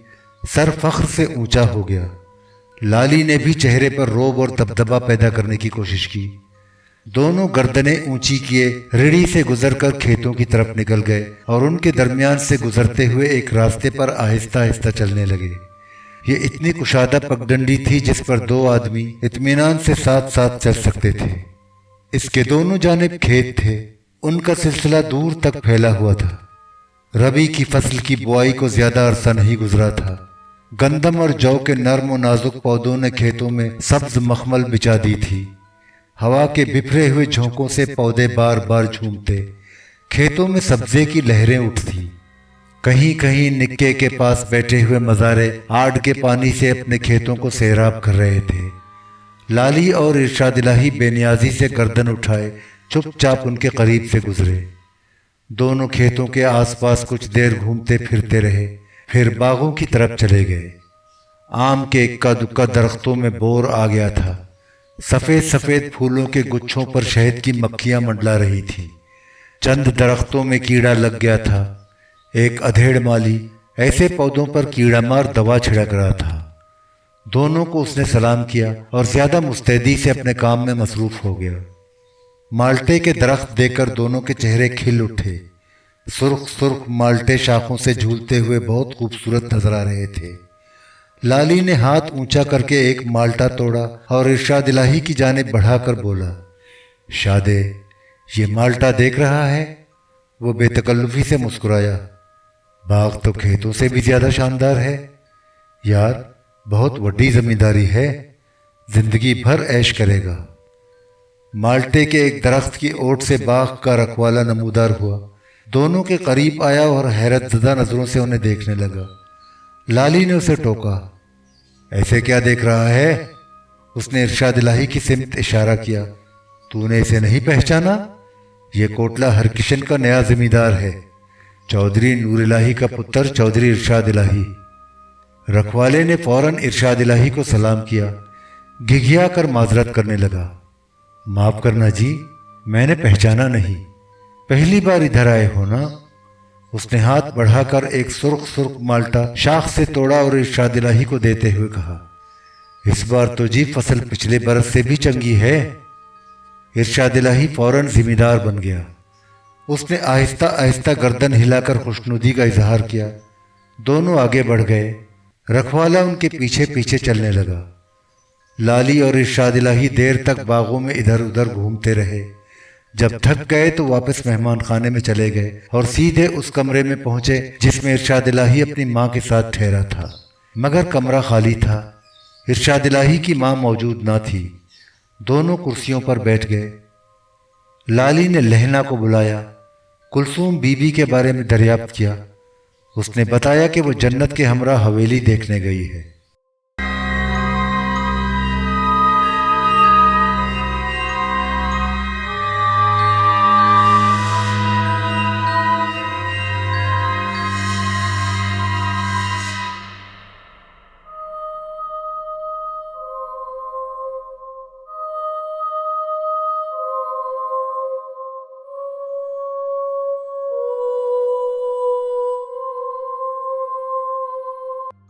सर फख्र से ऊंचा हो गया। लाली ने भी चेहरे पर रोब और दबदबा पैदा करने की कोशिश की। दोनों गर्दनें ऊंची किए रेड़ी से गुजरकर खेतों की तरफ निकल गए और उनके दरमियान से गुजरते हुए एक रास्ते पर आहिस्ता आहिस्ता चलने लगे। ये इतनी कुशादा पगडंडी थी जिस पर दो आदमी इत्मीनान से साथ साथ चल सकते थे। इसके दोनों जानिब खेत थे। उनका सिलसिला दूर तक फैला हुआ था। रबी की फसल की बुआई को ज्यादा अरसा नहीं गुजरा था। गंदम और जौ के नर्म और नाजुक पौधों ने खेतों में सब्ज मखमल बिछा दी थी। हवा के बिखरे हुए झोंकों से पौधे बार बार झूमते, खेतों में सब्जे की लहरें उठती। कहीं कहीं निक्के के पास बैठे हुए मज़ारे आड़ के पानी से अपने खेतों को सैराब कर रहे थे। लाली और इरशाद इलाही बेनियाजी से गर्दन उठाए चुपचाप उनके करीब से गुजरे। दोनों खेतों के आसपास कुछ देर घूमते फिरते रहे, फिर बागों की तरफ चले गए। आम के इक्का दुक्का दरख्तों में बोर आ गया था। सफ़ेद सफ़ेद फूलों के गुच्छों पर शहद की मक्खियाँ मंडला रही थी। चंद दरख्तों में कीड़ा लग गया था। एक अधेड़ माली ऐसे पौधों पर कीड़ा मार दवा छिड़क रहा था। दोनों को उसने सलाम किया और ज्यादा मुस्तैदी से अपने काम में मसरूफ हो गया। माल्टे के दरख्त देखकर दोनों के चेहरे खिल उठे। सुर्ख सुर्ख माल्टे शाखों से झूलते हुए बहुत खूबसूरत नजर आ रहे थे। लाली ने हाथ ऊंचा करके एक माल्टा तोड़ा और इरशाद इलाही की जानिब बढ़ाकर बोला, शादे, ये माल्टा देख रहा है? वो बेतकल्लुफी से मुस्कुराया। बाग तो खेतों से भी ज्यादा शानदार है यार, बहुत बड़ी जमींदारी है, जिंदगी भर ऐश करेगा। माल्टे के एक दरख्त की ओट से बाग का रखवाला नमूदार हुआ। दोनों के करीब आया और हैरत ज़दा नजरों से उन्हें देखने लगा। लाली ने उसे टोका, ऐसे क्या देख रहा है? उसने इरशाद इलाही की सिमत इशारा किया। तूने इसे नहीं पहचाना? ये कोटला हरकिशन का नया जमींदार है, चौधरी नूर इलाही का पुत्र चौधरी इरशाद इलाही। रखवाले ने फौरन इरशाद इलाही को सलाम किया, घिघिया कर माजरत करने लगा। माफ करना जी, मैंने पहचाना नहीं, पहली बार इधर आए हो ना? उसने हाथ बढ़ाकर एक सुर्ख सुर्ख माल्टा शाख से तोड़ा और इरशाद इलाही को देते हुए कहा, इस बार तो जी फसल पिछले बरस से भी चंगी है। इरशाद इलाही फौरन जिम्मेदार बन गया। उसने आहिस्ता आहिस्ता गर्दन हिलाकर खुशनुदी का इजहार किया। दोनों आगे बढ़ गए। रखवाला उनके पीछे पीछे चलने लगा। लाली और इरशाद इलाही देर तक बागों में इधर उधर घूमते रहे। जब थक गए तो वापस मेहमान खाने में चले गए और सीधे उस कमरे में पहुंचे जिसमें इरशाद इलाही अपनी माँ के साथ ठहरा था। मगर कमरा खाली था। इरशाद इलाही की माँ मौजूद ना थी। दोनों कुर्सियों पर बैठ गए। लाली ने लहना को बुलाया, कुलसूम बीबी के बारे में दरियाफ्त किया। उसने बताया कि वो जन्नत के हमरा हवेली देखने गई है।